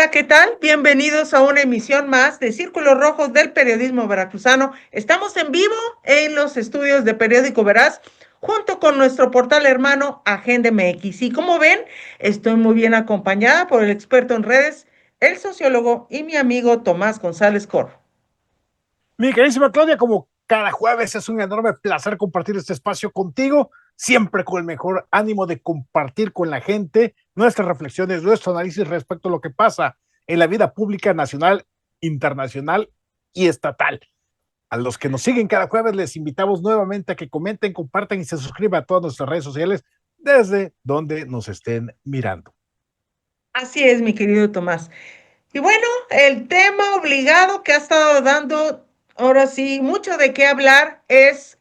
Hola, ¿qué tal? Bienvenidos a una emisión más de Círculos Rojos del Periodismo Veracruzano. Estamos en vivo en los estudios de Periódico Veraz, junto con nuestro portal hermano Agenda MX. Y como ven, estoy muy bien acompañada por el experto en redes, el sociólogo y mi amigo Tomás González Corro. Mi queridísima Claudia, como cada jueves es un enorme placer compartir este espacio contigo, siempre con el mejor ánimo de compartir con la gente nuestras reflexiones, nuestro análisis respecto a lo que pasa en la vida pública nacional, internacional y estatal. A los que nos siguen cada jueves les invitamos nuevamente a que comenten, compartan y se suscriban a todas nuestras redes sociales desde donde nos estén mirando. Así es, mi querido Tomás. Y bueno, el tema obligado que ha estado dando ahora sí mucho de qué hablar es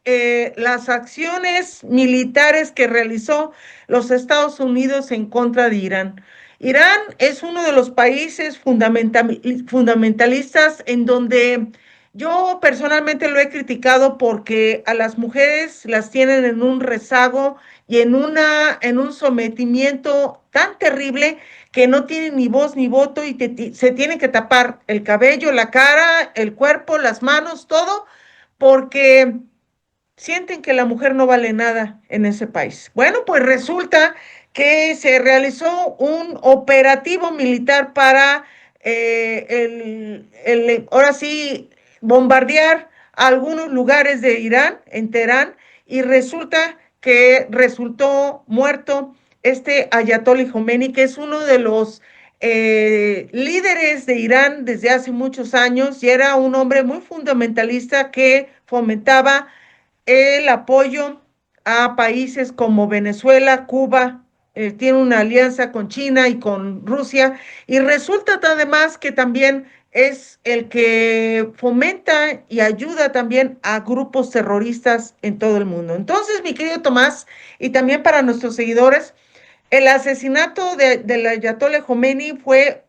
las acciones militares que realizó los Estados Unidos en contra de Irán. Irán es uno de los países fundamentalistas en donde yo personalmente lo he criticado porque a las mujeres las tienen en un rezago y en un sometimiento tan terrible que no tienen ni voz ni voto y se tienen que tapar el cabello, la cara, el cuerpo, las manos, todo, porque sienten que la mujer no vale nada en ese país. Bueno, pues resulta que se realizó un operativo militar para ahora sí, bombardear algunos lugares de Irán, en Teherán, y resulta que resultó muerto este Ayatollah Khomeini, que es uno de los líderes de Irán desde hace muchos años y era un hombre muy fundamentalista que fomentaba el apoyo a países como Venezuela, Cuba, tiene una alianza con China y con Rusia, y resulta además que también es el que fomenta y ayuda también a grupos terroristas en todo el mundo. Entonces, mi querido Tomás, y también para nuestros seguidores, el asesinato del Ayatollah Khomeini fue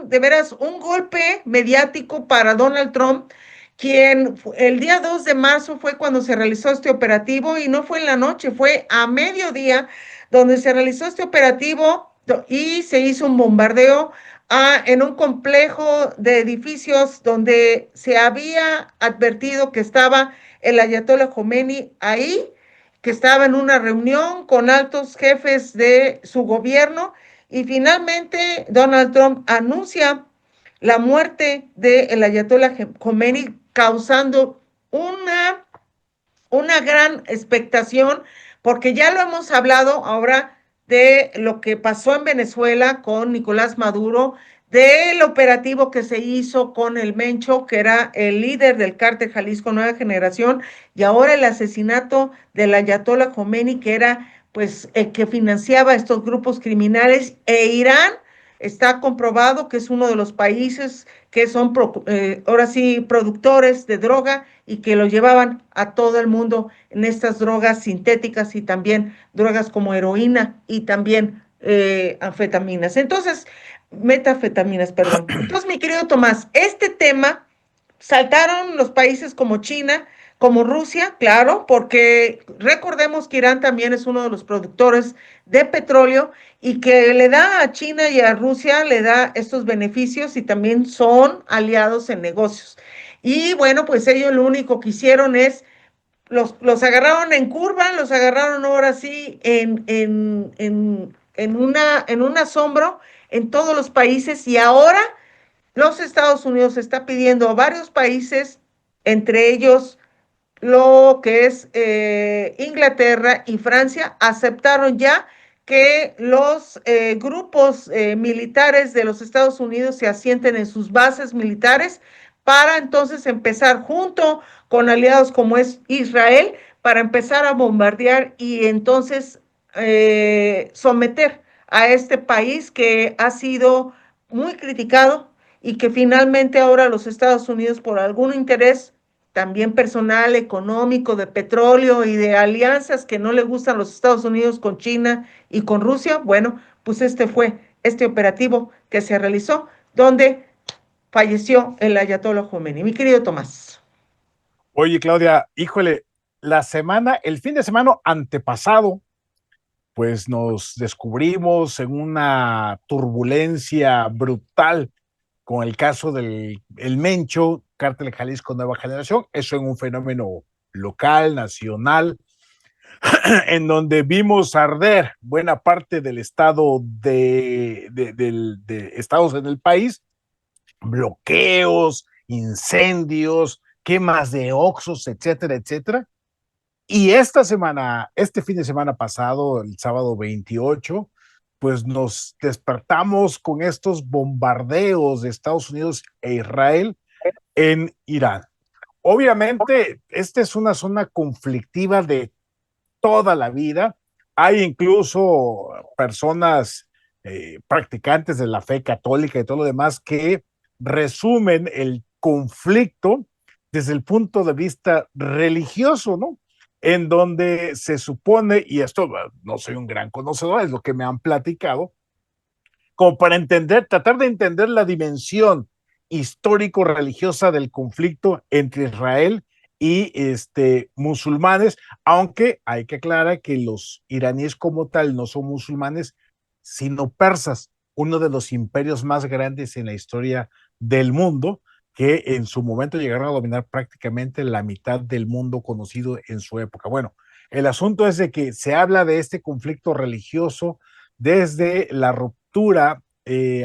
de veras un golpe mediático para Donald Trump, quien el día 2 de marzo fue cuando se realizó este operativo y no fue en la noche, fue a mediodía donde se realizó este operativo y se hizo un bombardeo en un complejo de edificios donde se había advertido que estaba el Ayatollah Khomeini ahí, que estaba en una reunión con altos jefes de su gobierno y finalmente Donald Trump anuncia la muerte del Ayatollah Khomeini, causando una gran expectación, porque ya lo hemos hablado ahora de lo que pasó en Venezuela con Nicolás Maduro, del operativo que se hizo con el Mencho, que era el líder del cártel Jalisco Nueva Generación, y ahora el asesinato del Ayatollah Khomeini, que era pues el que financiaba estos grupos criminales, e Irán está comprobado que es uno de los países que son ahora sí productores de droga y que lo llevaban a todo el mundo en estas drogas sintéticas y también drogas como heroína y también anfetaminas. Entonces, metafetaminas, perdón. Entonces, mi querido Tomás, este tema saltaron los países como China, como Rusia, claro, porque recordemos que Irán también es uno de los productores de petróleo y que le da a China y a Rusia, le da estos beneficios y también son aliados en negocios. Y bueno, pues ellos lo único que hicieron es, los agarraron en curva, los agarraron ahora sí en un asombro en todos los países y ahora los Estados Unidos está pidiendo a varios países, entre ellos lo que es Inglaterra y Francia, aceptaron ya que los grupos militares de los Estados Unidos se asienten en sus bases militares para entonces empezar junto con aliados como es Israel, para empezar a bombardear y entonces someter a este país que ha sido muy criticado y que finalmente ahora los Estados Unidos por algún interés también personal, económico, de petróleo y de alianzas que no le gustan a los Estados Unidos con China y con Rusia, bueno, pues este fue este operativo que se realizó donde falleció el Ayatollah Khomeini. Mi querido Tomás. Oye, Claudia, híjole, el fin de semana antepasado, pues nos descubrimos en una turbulencia brutal con el caso del el Mencho, Cártel Jalisco Nueva Generación, eso en un fenómeno local, nacional, en donde vimos arder buena parte del estado de estados en el país, bloqueos, incendios, quemas de oxos, etcétera, etcétera. Y esta semana, este fin de semana pasado, el sábado 28, pues nos despertamos con estos bombardeos de Estados Unidos e Israel en Irán. Obviamente, esta es una zona conflictiva de toda la vida. Hay incluso personas practicantes de la fe católica y todo lo demás que resumen el conflicto desde el punto de vista religioso, ¿no? En donde se supone, y esto no soy un gran conocedor, es lo que me han platicado, como para entender, tratar de entender la dimensión histórico-religiosa del conflicto entre Israel y musulmanes, aunque hay que aclarar que los iraníes como tal no son musulmanes, sino persas, uno de los imperios más grandes en la historia del mundo, que en su momento llegaron a dominar prácticamente la mitad del mundo conocido en su época. Bueno, el asunto es de que se habla de este conflicto religioso desde la ruptura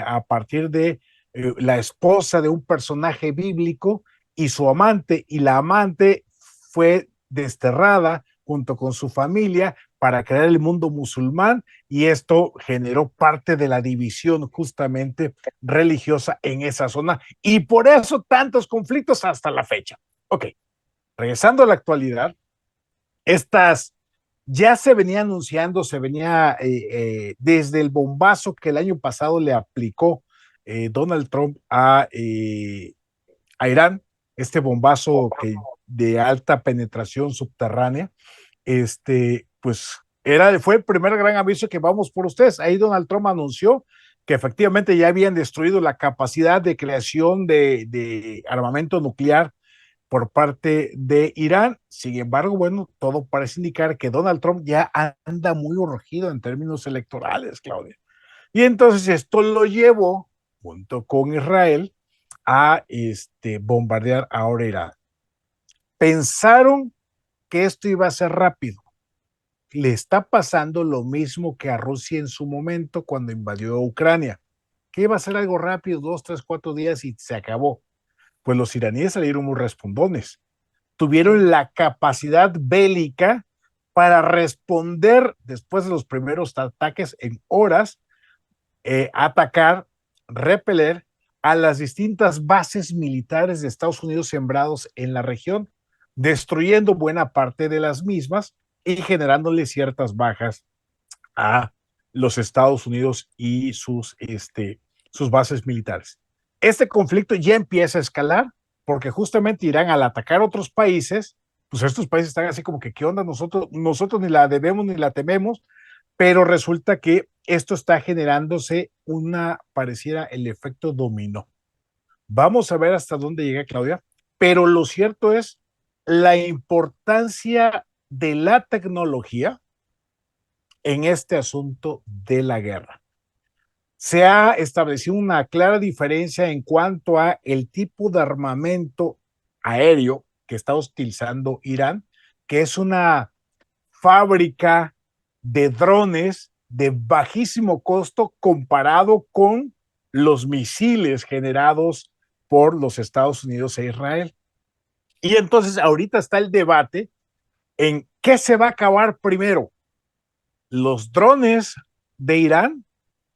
a partir de la esposa de un personaje bíblico y su amante, y la amante fue desterrada junto con su familia para crear el mundo musulmán, y esto generó parte de la división justamente religiosa en esa zona, y por eso tantos conflictos hasta la fecha. Ok, regresando a la actualidad, estas ya se venía anunciando, se venía desde el bombazo que el año pasado le aplicó Donald Trump a Irán, este bombazo que de alta penetración subterránea, pues fue el primer gran aviso que vamos por ustedes. Ahí Donald Trump anunció que efectivamente ya habían destruido la capacidad de creación de armamento nuclear por parte de Irán. Sin embargo, bueno, todo parece indicar que Donald Trump ya anda muy urgido en términos electorales, Claudia. Y entonces esto lo llevó, junto con Israel, a bombardear ahora Irán. Pensaron que esto iba a ser rápido. Le está pasando lo mismo que a Rusia en su momento cuando invadió Ucrania, que iba a ser algo rápido, 2, 3, 4 días y se acabó. Pues los iraníes salieron muy respondones, tuvieron la capacidad bélica para responder después de los primeros ataques en horas, atacar, repeler a las distintas bases militares de Estados Unidos sembrados en la región, destruyendo buena parte de las mismas y generándole ciertas bajas a los Estados Unidos y sus bases militares. Este conflicto ya empieza a escalar porque justamente Irán, al atacar otros países, pues estos países están así como que, ¿qué onda? Nosotros ni la debemos ni la tememos, pero resulta que esto está generándose pareciera el efecto dominó. Vamos a ver hasta dónde llega, Claudia, pero lo cierto es la importancia de la tecnología en este asunto de la guerra. Se ha establecido una clara diferencia en cuanto a el tipo de armamento aéreo que está utilizando Irán, que es una fábrica de drones de bajísimo costo comparado con los misiles generados por los Estados Unidos e Israel. Y entonces ahorita está el debate en qué se va a acabar primero, los drones de Irán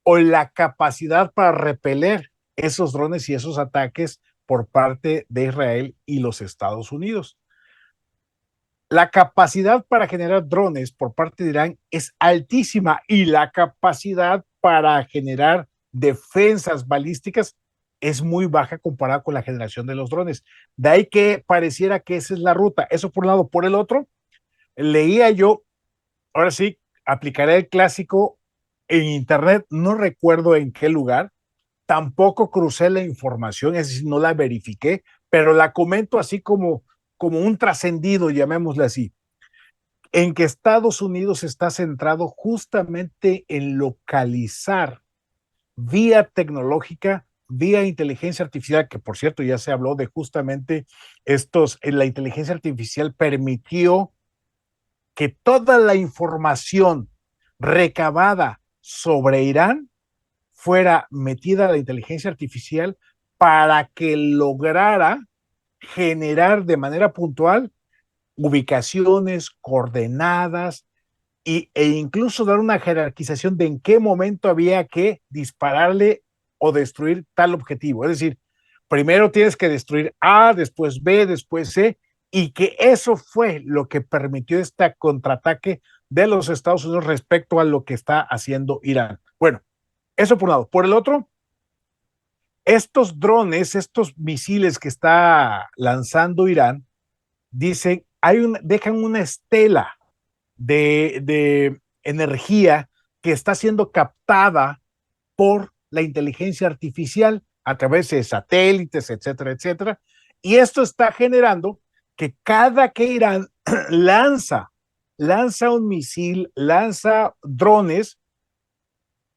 o la capacidad para repeler esos drones y esos ataques por parte de Israel y los Estados Unidos. La capacidad para generar drones por parte de Irán es altísima y la capacidad para generar defensas balísticas es muy baja comparada con la generación de los drones. De ahí que pareciera que esa es la ruta. Eso por un lado. Por el otro, leía yo, ahora sí, aplicaré el clásico en internet, no recuerdo en qué lugar, tampoco crucé la información, es decir, no la verifiqué, pero la comento así como un trascendido, llamémosle así. en que Estados Unidos está centrado justamente en localizar vía tecnológica, vía inteligencia artificial, que por cierto ya se habló de justamente la inteligencia artificial permitió que toda la información recabada sobre Irán fuera metida a la inteligencia artificial para que lograra generar de manera puntual ubicaciones, coordenadas e incluso dar una jerarquización de en qué momento había que dispararle o destruir tal objetivo. Es decir, primero tienes que destruir A, después B, después C, y que eso fue lo que permitió este contraataque de los Estados Unidos respecto a lo que está haciendo Irán. Bueno, eso por un lado. Por el otro, estos drones, estos misiles que está lanzando Irán, dicen, dejan una estela de energía que está siendo captada por la inteligencia artificial a través de satélites, etcétera, etcétera. Y esto está generando que cada que Irán lanza un misil, lanza drones,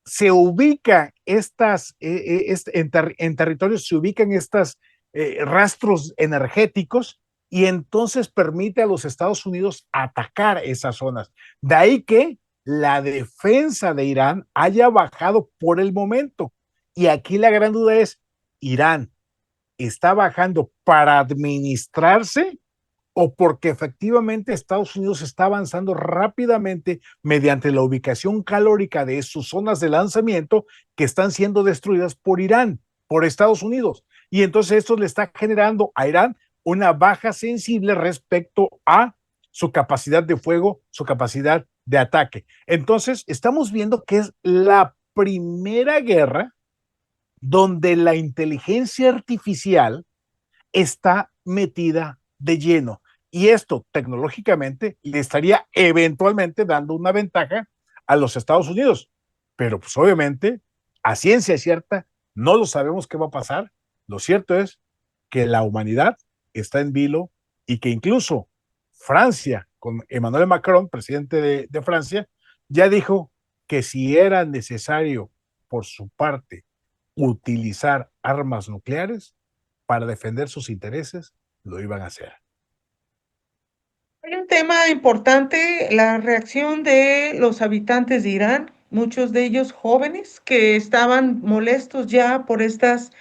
se ubica en territorios, se ubican estas rastros energéticos y entonces permite a los Estados Unidos atacar esas zonas. De ahí que la defensa de Irán haya bajado por el momento. Y aquí la gran duda es, ¿Irán está bajando para administrarse o porque efectivamente Estados Unidos está avanzando rápidamente mediante la ubicación calórica de sus zonas de lanzamiento que están siendo destruidas por Irán, por Estados Unidos? Y entonces esto le está generando a Irán una baja sensible respecto a su capacidad de fuego, su capacidad de ataque. Entonces, estamos viendo que es la primera guerra donde la inteligencia artificial está metida de lleno. Y esto tecnológicamente le estaría eventualmente dando una ventaja a los Estados Unidos. Pero pues obviamente, a ciencia cierta, no lo sabemos qué va a pasar. Lo cierto es que la humanidad está en vilo y que incluso Francia, con Emmanuel Macron, presidente de Francia, ya dijo que si era necesario por su parte utilizar armas nucleares, para defender sus intereses, lo iban a hacer. Hay un tema importante, la reacción de los habitantes de Irán, muchos de ellos jóvenes que estaban molestos ya por estas,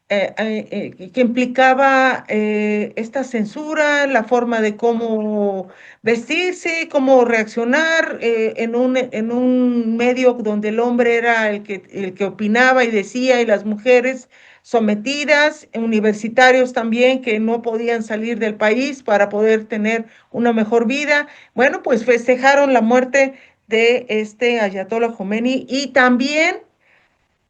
que implicaba esta censura, la forma de cómo vestirse, cómo reaccionar en un medio donde el hombre era el que opinaba y decía y las mujeres sometidas, universitarios también que no podían salir del país para poder tener una mejor vida. Bueno, pues festejaron la muerte de este Ayatollah Khomeini y también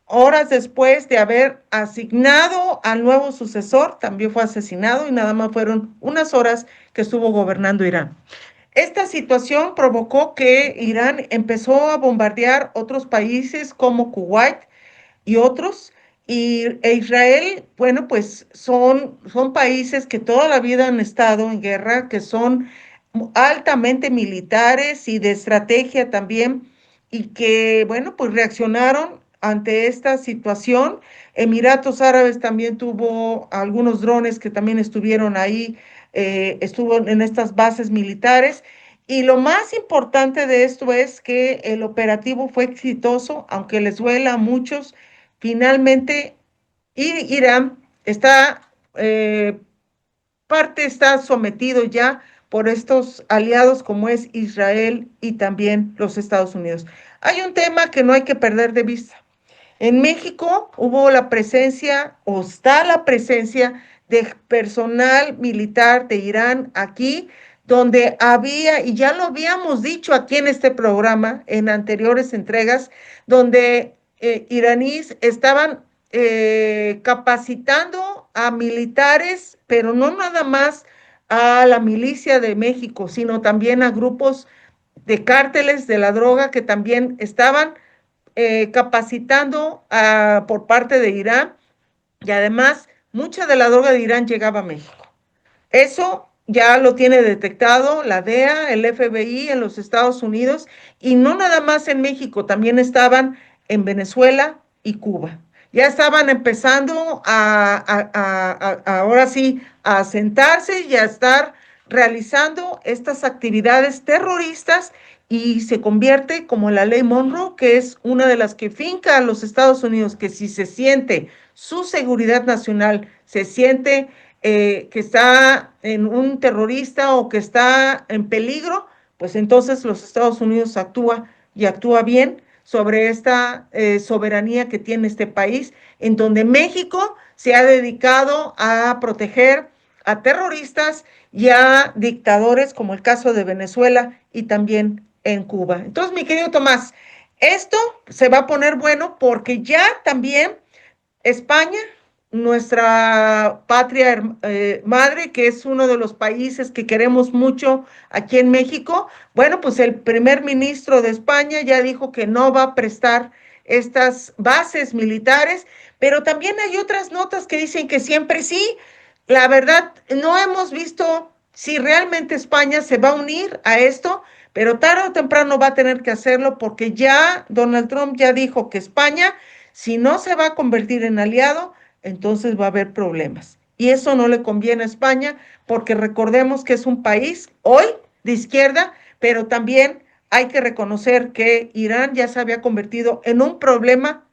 horas después de haber asignado al nuevo sucesor, también fue asesinado y nada más fueron unas horas que estuvo gobernando Irán. Esta situación provocó que Irán empezó a bombardear otros países como Kuwait y otros. Israel, bueno, pues son países que toda la vida han estado en guerra, que son altamente militares y de estrategia también, y que, bueno, pues reaccionaron ante esta situación. Emiratos Árabes también tuvo algunos drones que también estuvieron ahí, estuvo en estas bases militares. Y lo más importante de esto es que el operativo fue exitoso, aunque les duela a muchos. Finalmente, Irán está, parte está sometido ya por estos aliados como es Israel y también los Estados Unidos. Hay un tema que no hay que perder de vista. En México hubo la presencia, o está la presencia, de personal militar de Irán aquí, donde había, y ya lo habíamos dicho aquí en este programa, en anteriores entregas, donde iraníes estaban capacitando a militares, pero no nada más a la milicia de México, sino también a grupos de cárteles de la droga que también estaban capacitando por parte de Irán y además mucha de la droga de Irán llegaba a México. Eso ya lo tiene detectado la DEA, el FBI en los Estados Unidos, y no nada más en México, también estaban en Venezuela y Cuba. Ya estaban empezando ahora sí, a sentarse y a estar realizando estas actividades terroristas, y se convierte como la ley Monroe, que es una de las que finca a los Estados Unidos, que si se siente su seguridad nacional, se siente que está en un terrorista o que está en peligro, pues entonces los Estados Unidos actúa y actúa bien sobre esta soberanía que tiene este país, en donde México se ha dedicado a proteger a terroristas y a dictadores, como el caso de Venezuela y también en Cuba. Entonces, mi querido Tomás, esto se va a poner bueno porque ya también España, nuestra patria madre, que es uno de los países que queremos mucho aquí en México, bueno, pues el primer ministro de España ya dijo que no va a prestar estas bases militares, pero también hay otras notas que dicen que siempre sí. La verdad, no hemos visto si realmente España se va a unir a esto, pero tarde o temprano va a tener que hacerlo porque ya Donald Trump ya dijo que España, si no se va a convertir en aliado, entonces va a haber problemas. Y eso no le conviene a España porque recordemos que es un país hoy de izquierda, pero también hay que reconocer que Irán ya se había convertido en un problema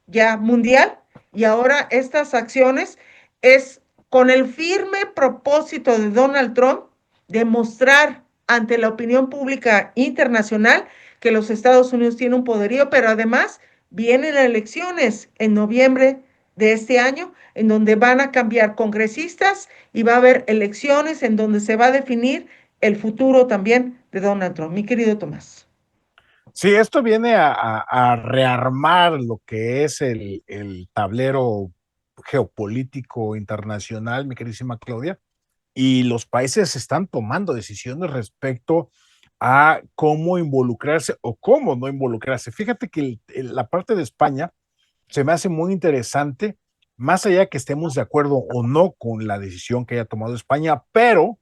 ya mundial, y ahora estas acciones es con el firme propósito de Donald Trump de mostrar ante la opinión pública internacional que los Estados Unidos tienen un poderío, pero además vienen las elecciones en noviembre de este año, en donde van a cambiar congresistas y va a haber elecciones en donde se va a definir el futuro también de Donald Trump. Mi querido Tomás. Sí, esto viene a rearmar lo que es el tablero geopolítico internacional, mi queridísima Claudia, y los países están tomando decisiones respecto a cómo involucrarse o cómo no involucrarse. Fíjate que la parte de España se me hace muy interesante, más allá de que estemos de acuerdo o no con la decisión que haya tomado España, pero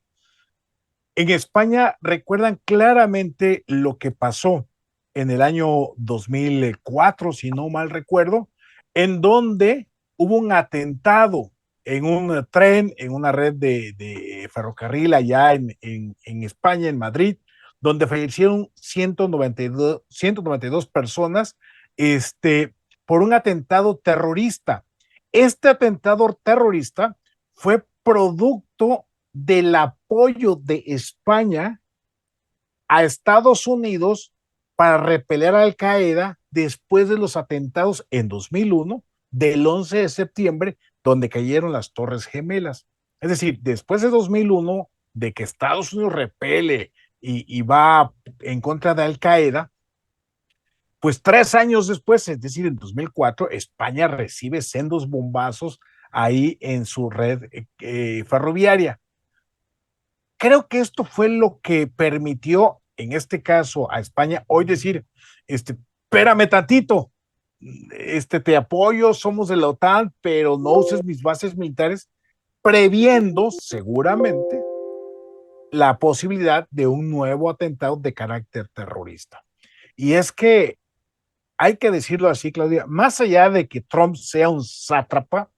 en España recuerdan claramente lo que pasó en el año 2004, si no mal recuerdo, en donde hubo un atentado en un tren, en una red de ferrocarril allá en España, en Madrid, donde fallecieron 192 personas por un atentado terrorista. Este atentado terrorista fue producto del apoyo de España a Estados Unidos para repeler a Al Qaeda después de los atentados en 2001 del 11 de septiembre, donde cayeron las Torres Gemelas. Es decir, después de 2001, de que Estados Unidos repele y va en contra de Al Qaeda, pues 3 años después, es decir, en 2004, España recibe sendos bombazos ahí en su red ferroviaria. Creo que esto fue lo que permitió, en este caso, a España hoy decir, espérame tantito, te apoyo, somos de la OTAN, pero no uses mis bases militares, previendo seguramente la posibilidad de un nuevo atentado de carácter terrorista. Y es que hay que decirlo así, Claudia, más allá de que Trump sea un sátrapa,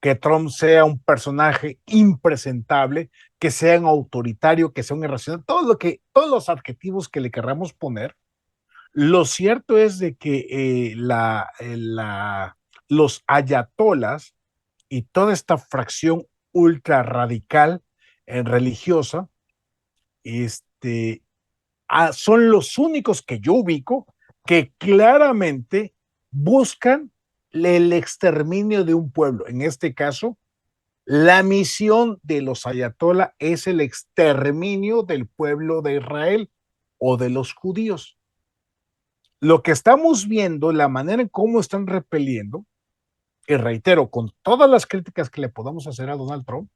que Trump sea un personaje impresentable, que sea un autoritario, que sea un irracional, todos los adjetivos que le querramos poner, lo cierto es de que los ayatolas y toda esta fracción ultra radical religiosa, son los únicos que yo ubico que claramente buscan el exterminio de un pueblo. En este caso, la misión de los ayatolá es el exterminio del pueblo de Israel o de los judíos. Lo que estamos viendo, la manera en cómo están repeliendo, y reitero, con todas las críticas que le podamos hacer a Donald Trump,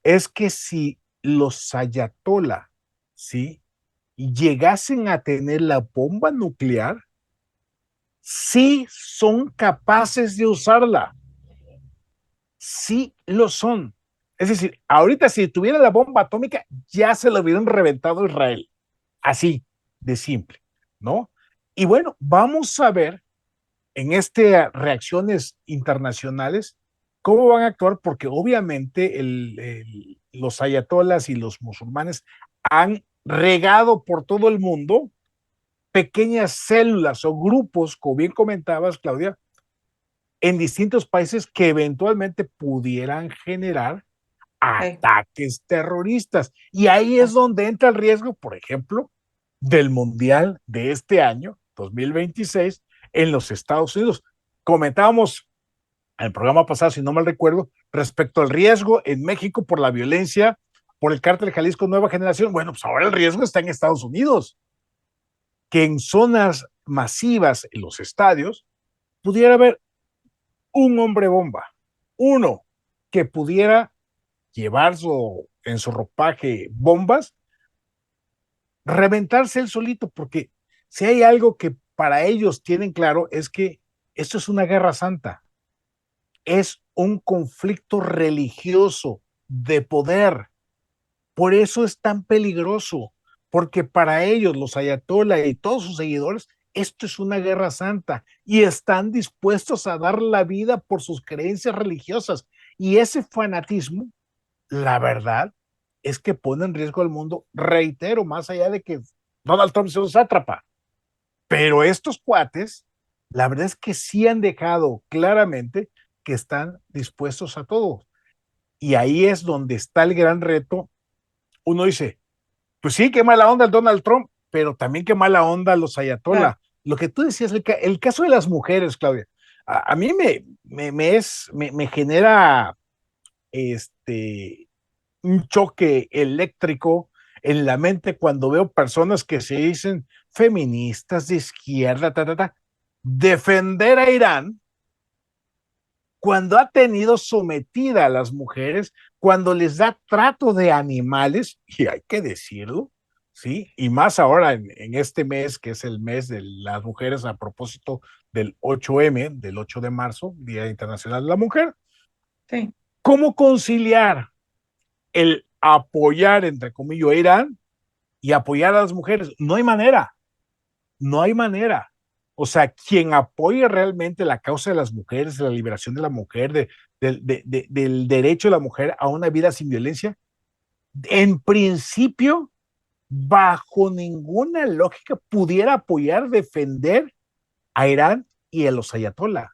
es que si los ayatolá, ¿sí?, llegasen a tener la bomba nuclear, sí son capaces de usarla, sí lo son. Es decir, ahorita si tuviera la bomba atómica, ya se lo hubieran reventado a Israel. Así de simple, ¿no? Y bueno, vamos a ver en estas reacciones internacionales cómo van a actuar, porque obviamente los ayatolas y los musulmanes han regado por todo el mundo pequeñas células o grupos, como bien comentabas, Claudia, en distintos países que eventualmente pudieran generar Sí. ataques terroristas. Y ahí es donde entra el riesgo, por ejemplo, del Mundial de este año, 2026, en los Estados Unidos. Comentábamos en el programa pasado, si no mal recuerdo, respecto al riesgo en México por la violencia, por el cártel Jalisco Nueva Generación. Bueno, pues ahora el riesgo está en Estados Unidos, que en zonas masivas, en los estadios, pudiera haber un hombre bomba, uno que pudiera llevar en su ropaje bombas, reventarse él solito, porque si hay algo que para ellos tienen claro es que esto es una guerra santa, es un conflicto religioso de poder. Por eso es tan peligroso, porque para ellos, los ayatollah y todos sus seguidores, esto es una guerra santa y están dispuestos a dar la vida por sus creencias religiosas. Y ese fanatismo, la verdad, es que pone en riesgo al mundo, reitero, más allá de que Donald Trump sea un sátrapa. Pero estos cuates, la verdad es que sí han dejado claramente que están dispuestos a todo. Y ahí es donde está el gran reto. Uno dice, pues sí, qué mala onda el Donald Trump, pero también qué mala onda los Claro. ayatollah. Lo que tú decías, el caso de las mujeres, Claudia, a mí me genera un choque eléctrico en la mente cuando veo personas que se dicen feministas de izquierda, defender a Irán cuando ha tenido sometida a las mujeres, cuando les da trato de animales, y hay que decirlo, ¿sí? Y más ahora en este mes, que es el mes de las mujeres a propósito del 8M, del 8 de marzo, Día Internacional de la Mujer. Sí. ¿Cómo conciliar el apoyar, entre comillas, a Irán y apoyar a las mujeres? No hay manera, no hay manera. O sea, quien apoye realmente la causa de las mujeres, de la liberación de la mujer, del derecho de la mujer a una vida sin violencia, en principio, bajo ninguna lógica, pudiera apoyar, defender a Irán y a los ayatollah.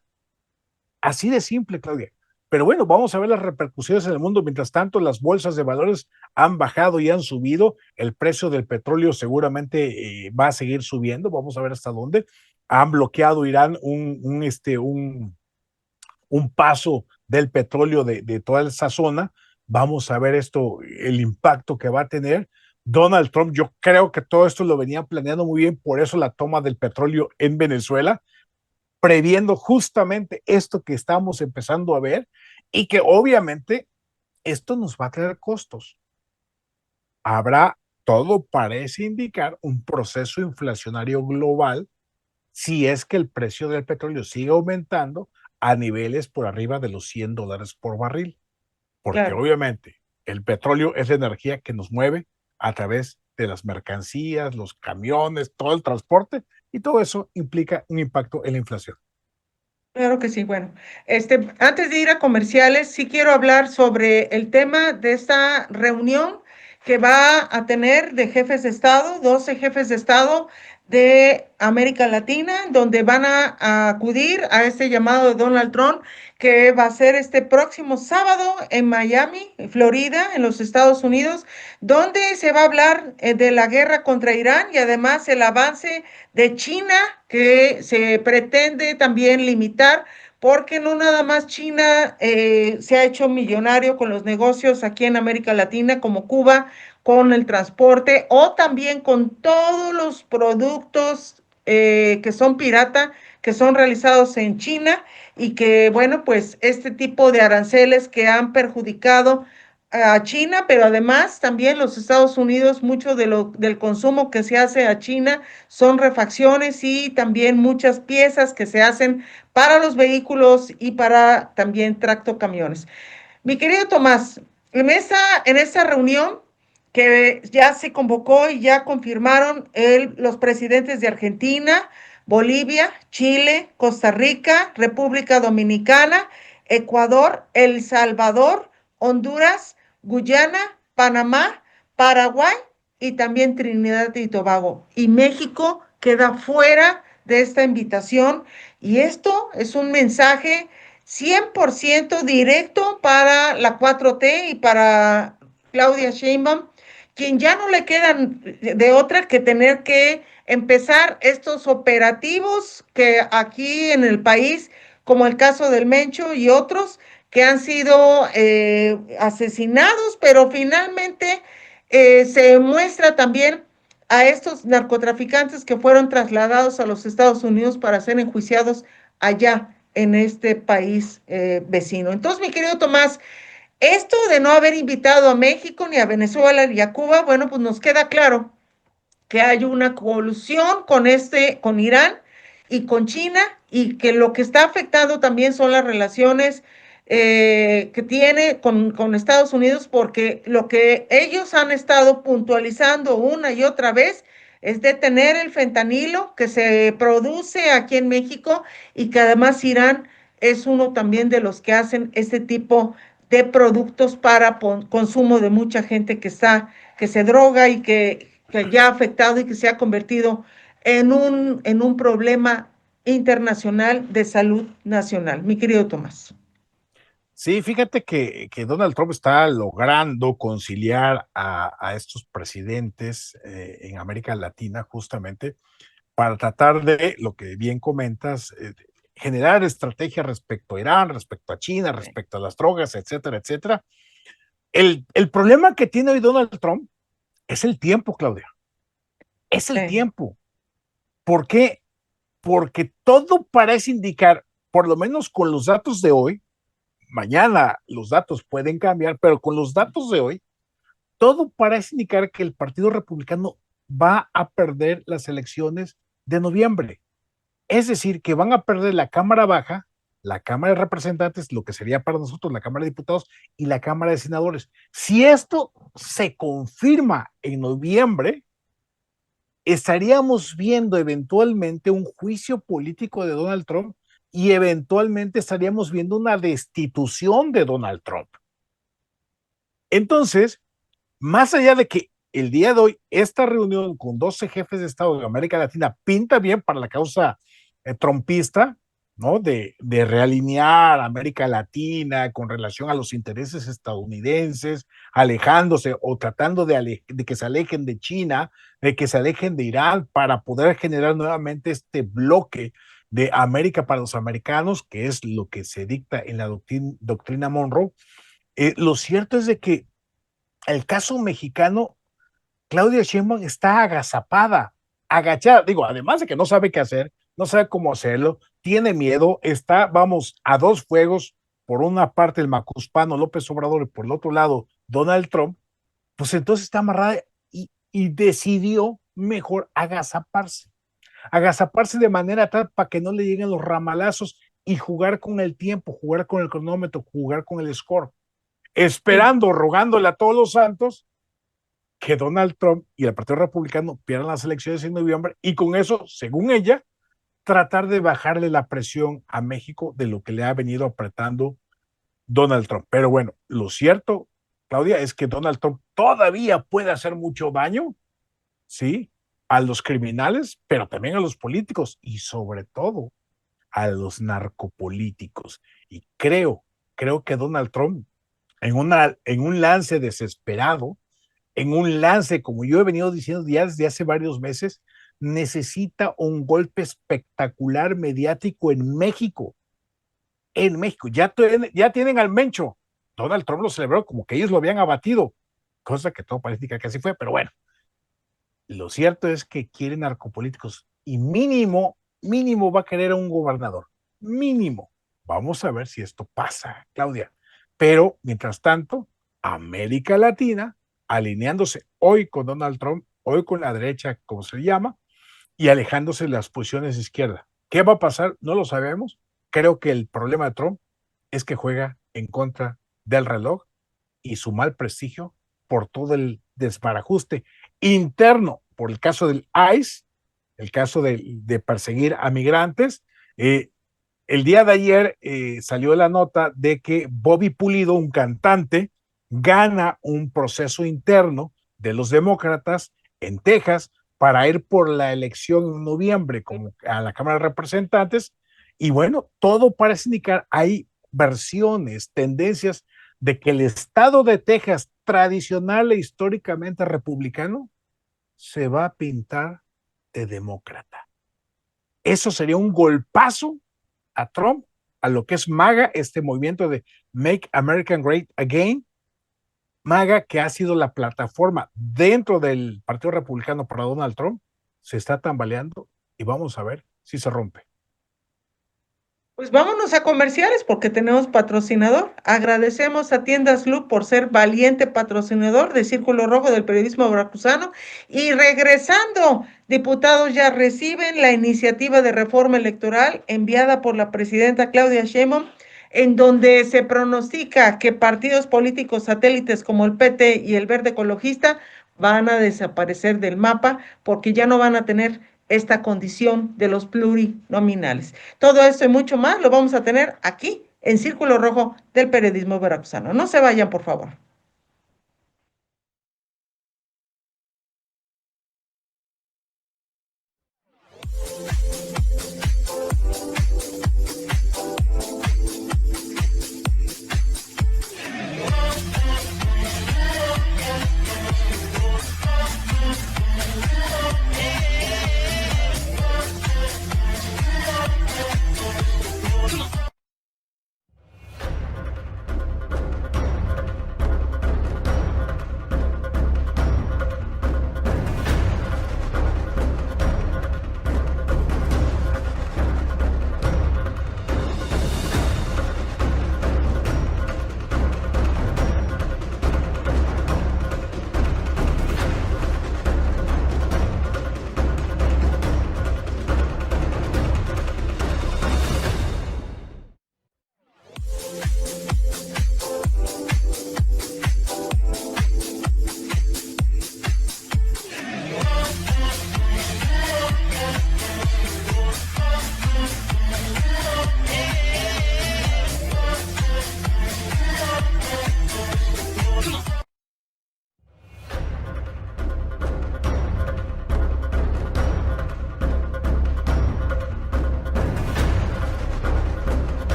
Así de simple, Claudia. Pero bueno, vamos a ver las repercusiones en el mundo. Mientras tanto, las bolsas de valores han bajado y han subido. El precio del petróleo seguramente va a seguir subiendo. Vamos a ver hasta dónde. Han bloqueado Irán un paso del petróleo de toda esa zona. Vamos a ver esto, el impacto que va a tener. Donald Trump, yo creo que todo esto lo venía planeando muy bien, por eso la toma del petróleo en Venezuela, previendo justamente esto que estamos empezando a ver y que obviamente esto nos va a traer costos. Habrá, todo parece indicar, un proceso inflacionario global si es que el precio del petróleo sigue aumentando a niveles por arriba de los $100 por barril, porque Claro. obviamente el petróleo es la energía que nos mueve a través de las mercancías, los camiones, todo el transporte, y todo eso implica un impacto en la inflación. Claro que sí. Bueno, antes de ir a comerciales, sí quiero hablar sobre el tema de esta reunión que va a tener de jefes de Estado, 12 jefes de Estado de América Latina, donde van a acudir a este llamado de Donald Trump, que va a ser este próximo sábado en Miami, Florida, en los Estados Unidos, donde se va a hablar de la guerra contra Irán y además el avance de China que se pretende también limitar, porque no nada más China se ha hecho millonario con los negocios aquí en América Latina, como Cuba, con el transporte o también con todos los productos que son pirata, que son realizados en China y que, bueno, pues este tipo de aranceles que han perjudicado a China, pero además también los Estados Unidos, mucho del consumo que se hace a China son refacciones y también muchas piezas que se hacen para los vehículos y para también tractocamiones. Mi querido Tomás, En esta reunión que ya se convocó y ya confirmaron los presidentes de Argentina, Bolivia, Chile, Costa Rica, República Dominicana, Ecuador, El Salvador, Honduras, Guyana, Panamá, Paraguay y también Trinidad y Tobago. Y México queda fuera de esta invitación y esto es un mensaje 100% directo para la 4T y para Claudia Sheinbaum, quien ya no le quedan de otra que tener que empezar estos operativos que aquí en el país, como el caso del Mencho y otros, que han sido asesinados, pero finalmente se muestra también a estos narcotraficantes que fueron trasladados a los Estados Unidos para ser enjuiciados allá en este país vecino. Entonces, mi querido Tomás, esto de no haber invitado a México, ni a Venezuela, ni a Cuba, bueno, pues nos queda claro que hay una colusión con Irán y con China, y que lo que está afectando también son las relaciones que tiene con Estados Unidos, porque lo que ellos han estado puntualizando una y otra vez es detener el fentanilo que se produce aquí en México, y que además Irán es uno también de los que hacen este tipo de productos para consumo de mucha gente que se droga y que ya ha afectado y que se ha convertido en un problema internacional de salud nacional. Mi querido Tomás. Sí, fíjate que Donald Trump está logrando conciliar a estos presidentes en América Latina justamente para tratar de, lo que bien comentas, generar estrategias respecto a Irán, respecto a China, Sí, respecto a las drogas, etcétera, etcétera. El problema que tiene hoy Donald Trump es el tiempo, Claudia. Es el sí, tiempo. ¿Por qué? Porque todo parece indicar, por lo menos con los datos de hoy, mañana los datos pueden cambiar, pero con los datos de hoy, todo parece indicar que el Partido Republicano va a perder las elecciones de noviembre. Es decir, que van a perder la Cámara Baja, la Cámara de Representantes, lo que sería para nosotros la Cámara de Diputados y la Cámara de Senadores. Si esto se confirma en noviembre, estaríamos viendo eventualmente un juicio político de Donald Trump y eventualmente estaríamos viendo una destitución de Donald Trump. Entonces, más allá de que el día de hoy esta reunión con 12 jefes de Estado de América Latina pinta bien para la causa trumpista, ¿no? De realinear América Latina con relación a los intereses estadounidenses, alejándose o tratando de que se alejen de China, de que se alejen de Irán para poder generar nuevamente este bloque de América para los americanos, que es lo que se dicta en la doctrina Monroe. Lo cierto es de que el caso mexicano, Claudia Sheinbaum está agazapada, agachada, digo, además de que no sabe qué hacer, no sabe cómo hacerlo, tiene miedo, está, vamos, a dos fuegos, por una parte el macuspano López Obrador y por el otro lado Donald Trump, pues entonces está amarrada y decidió mejor agazaparse de manera tal para que no le lleguen los ramalazos y jugar con el tiempo, jugar con el cronómetro, jugar con el score, sí. esperando, rogándole a todos los santos que Donald Trump y el Partido Republicano pierdan las elecciones en noviembre y con eso, según ella, tratar de bajarle la presión a México de lo que le ha venido apretando Donald Trump. Pero bueno, lo cierto, Claudia, es que Donald Trump todavía puede hacer mucho daño, ¿sí? A los criminales, pero también a los políticos y sobre todo a los narcopolíticos. Y creo que Donald Trump, en un lance desesperado, en un lance, como yo he venido diciendo ya desde hace varios meses, necesita un golpe espectacular mediático en México. En México, ya tienen al Mencho. Donald Trump lo celebró como que ellos lo habían abatido, cosa que todo parece que así fue, pero bueno, lo cierto es que quieren narcopolíticos y mínimo va a querer a un gobernador. Mínimo. Vamos a ver si esto pasa, Claudia. Pero, mientras tanto, América Latina, alineándose hoy con Donald Trump, hoy con la derecha, como se llama, y alejándose de las posiciones de izquierda. ¿Qué va a pasar? No lo sabemos. Creo que el problema de Trump es que juega en contra del reloj y su mal prestigio por todo el desbarajuste interno, por el caso del ICE, el caso de perseguir a migrantes. El día de ayer salió la nota de que Bobby Pulido, un cantante, gana un proceso interno de los demócratas en Texas para ir por la elección en noviembre como a la Cámara de Representantes. Y bueno, todo parece indicar, hay versiones, tendencias de que el estado de Texas, tradicional e históricamente republicano, se va a pintar de demócrata. Eso sería un golpazo a Trump, a lo que es MAGA, este movimiento de Make America Great Again, MAGA, que ha sido la plataforma dentro del Partido Republicano para Donald Trump, se está tambaleando y vamos a ver si se rompe. Pues vámonos a comerciales porque tenemos patrocinador. Agradecemos a Tiendas Lu por ser valiente patrocinador de Círculo Rojo del periodismo veracruzano. Y regresando, diputados ya reciben la iniciativa de reforma electoral enviada por la presidenta Claudia Sheinbaum, en donde se pronostica que partidos políticos satélites como el PT y el Verde Ecologista van a desaparecer del mapa porque ya no van a tener esta condición de los plurinominales. Todo esto y mucho más lo vamos a tener aquí en Círculo Rojo del periodismo veracruzano. No se vayan, por favor.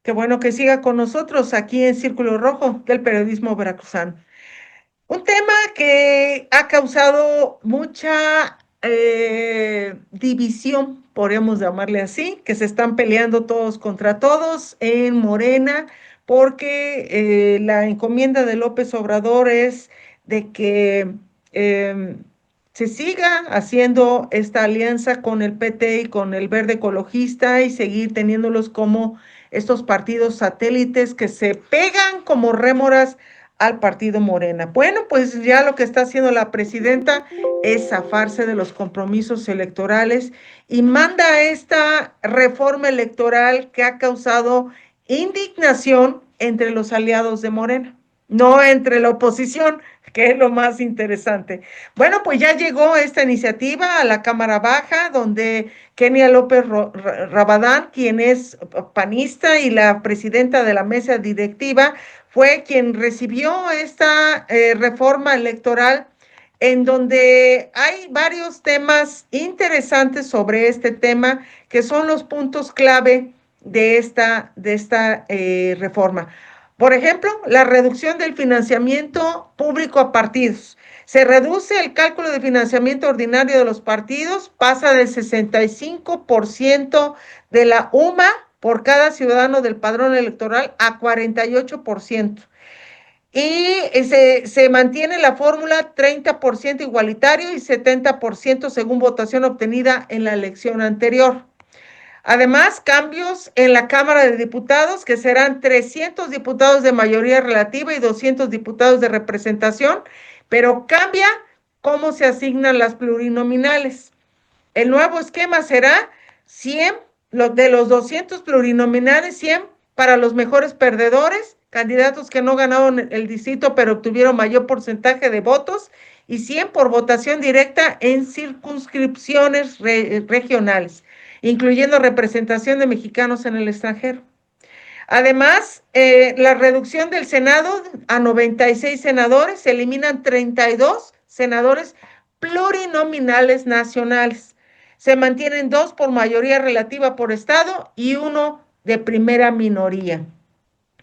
Qué bueno que siga con nosotros aquí en Círculo Rojo del periodismo veracruzano. Un tema que ha causado mucha división, podríamos llamarle así, que se están peleando todos contra todos en Morena, porque la encomienda de López Obrador es de que eh, se siga haciendo esta alianza con el PT y con el Verde Ecologista y seguir teniéndolos como estos partidos satélites que se pegan como rémoras al partido Morena. Bueno, pues ya lo que está haciendo la presidenta es zafarse de los compromisos electorales y manda esta reforma electoral que ha causado indignación entre los aliados de Morena, no entre la oposición, que es lo más interesante. Bueno, pues ya llegó esta iniciativa a la Cámara Baja, donde Kenia López Rabadán, quien es panista y la presidenta de la mesa directiva, fue quien recibió esta reforma electoral en donde hay varios temas interesantes sobre este tema, que son los puntos clave de esta reforma. Por ejemplo, la reducción del financiamiento público a partidos. Se reduce el cálculo de financiamiento ordinario de los partidos, pasa del 65% de la UMA por cada ciudadano del padrón electoral a 48%. Y se mantiene la fórmula 30% igualitario y 70% según votación obtenida en la elección anterior. Además, cambios en la Cámara de Diputados, que serán 300 diputados de mayoría relativa y 200 diputados de representación, pero cambia cómo se asignan las plurinominales. El nuevo esquema será 100, de los 200 plurinominales, 100 para los mejores perdedores, candidatos que no ganaron el distrito pero obtuvieron mayor porcentaje de votos, y 100 por votación directa en circunscripciones regionales, incluyendo representación de mexicanos en el extranjero. Además, la reducción del Senado a 96 senadores, se eliminan 32 senadores plurinominales nacionales. Se mantienen 2 por mayoría relativa por estado y 1 de primera minoría.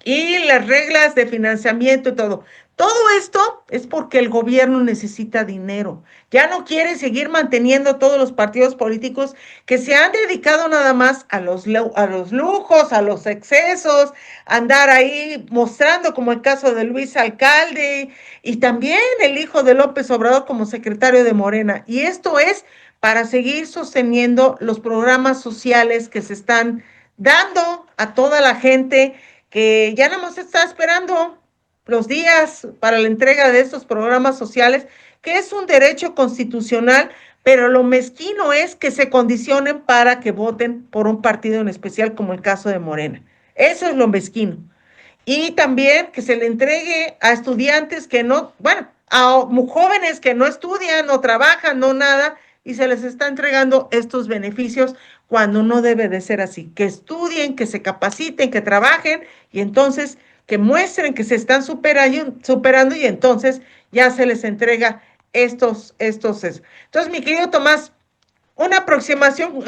Y las reglas de financiamiento y todo. Todo esto es porque el gobierno necesita dinero. Ya no quiere seguir manteniendo todos los partidos políticos que se han dedicado nada más a los lujos, a los excesos, a andar ahí mostrando, como el caso de Luis Alcalde y también el hijo de López Obrador como secretario de Morena. Y esto es para seguir sosteniendo los programas sociales que se están dando a toda la gente que ya nada más está esperando los días para la entrega de estos programas sociales, que es un derecho constitucional, pero lo mezquino es que se condicionen para que voten por un partido en especial, como el caso de Morena. Eso es lo mezquino. Y también que se le entregue a estudiantes que no, bueno, a jóvenes que no estudian, no trabajan, no nada, y se les está entregando estos beneficios cuando no debe de ser así. Que estudien, que se capaciten, que trabajen y entonces que muestren que se están superando y entonces ya se les entrega estos. Entonces, mi querido Tomás, una aproximación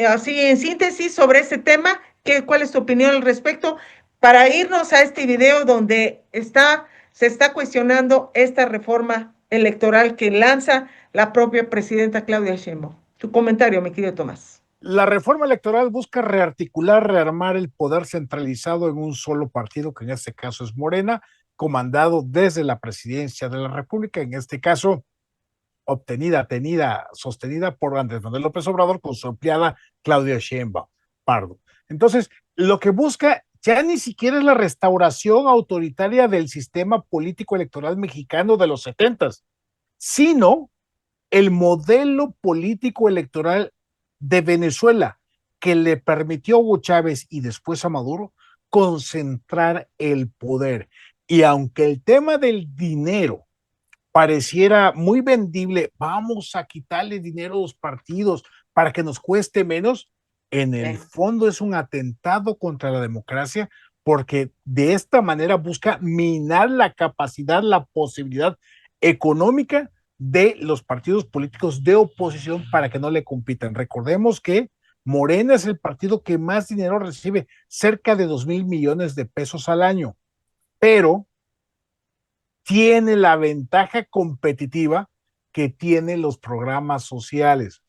así en síntesis sobre este tema. ¿Cuál es tu opinión al respecto? Para irnos a este video donde se está cuestionando esta reforma electoral que lanza la propia presidenta Claudia Sheinbaum. Tu comentario, mi querido Tomás. La reforma electoral busca rearticular, rearmar el poder centralizado en un solo partido, que en este caso es Morena, comandado desde la presidencia de la República, en este caso sostenida por Andrés Manuel López Obrador con su empleada Claudia Sheinbaum Pardo. Entonces, lo que busca ya ni siquiera es la restauración autoritaria del sistema político electoral mexicano de los 70s, sino el modelo político electoral de Venezuela, que le permitió a Hugo Chávez y después a Maduro concentrar el poder. Y aunque el tema del dinero pareciera muy vendible, vamos a quitarle dinero a los partidos para que nos cueste menos, en el fondo es un atentado contra la democracia, porque de esta manera busca minar la capacidad, la posibilidad económica de los partidos políticos de oposición para que no le compitan. Recordemos que Morena es el partido que más dinero recibe, cerca de 2,000 millones de pesos al año, pero tiene la ventaja competitiva que tienen los programas sociales.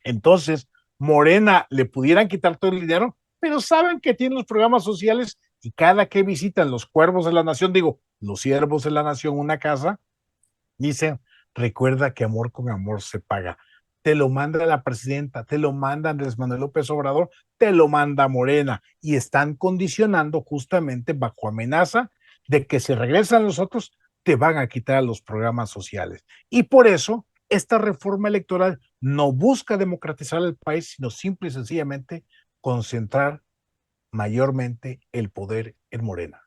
Entonces, Morena le pudieran quitar todo el dinero, pero saben que tienen los programas sociales y cada que visitan los cuervos de la nación, digo, los siervos de la nación, una casa, dicen, recuerda que amor con amor se paga. Te lo manda la presidenta, te lo manda Andrés Manuel López Obrador, te lo manda Morena, y están condicionando justamente bajo amenaza de que si regresan los otros, te van a quitar los programas sociales. Y por eso, esta reforma electoral no busca democratizar el país, sino simple y sencillamente concentrar mayormente el poder en Morena.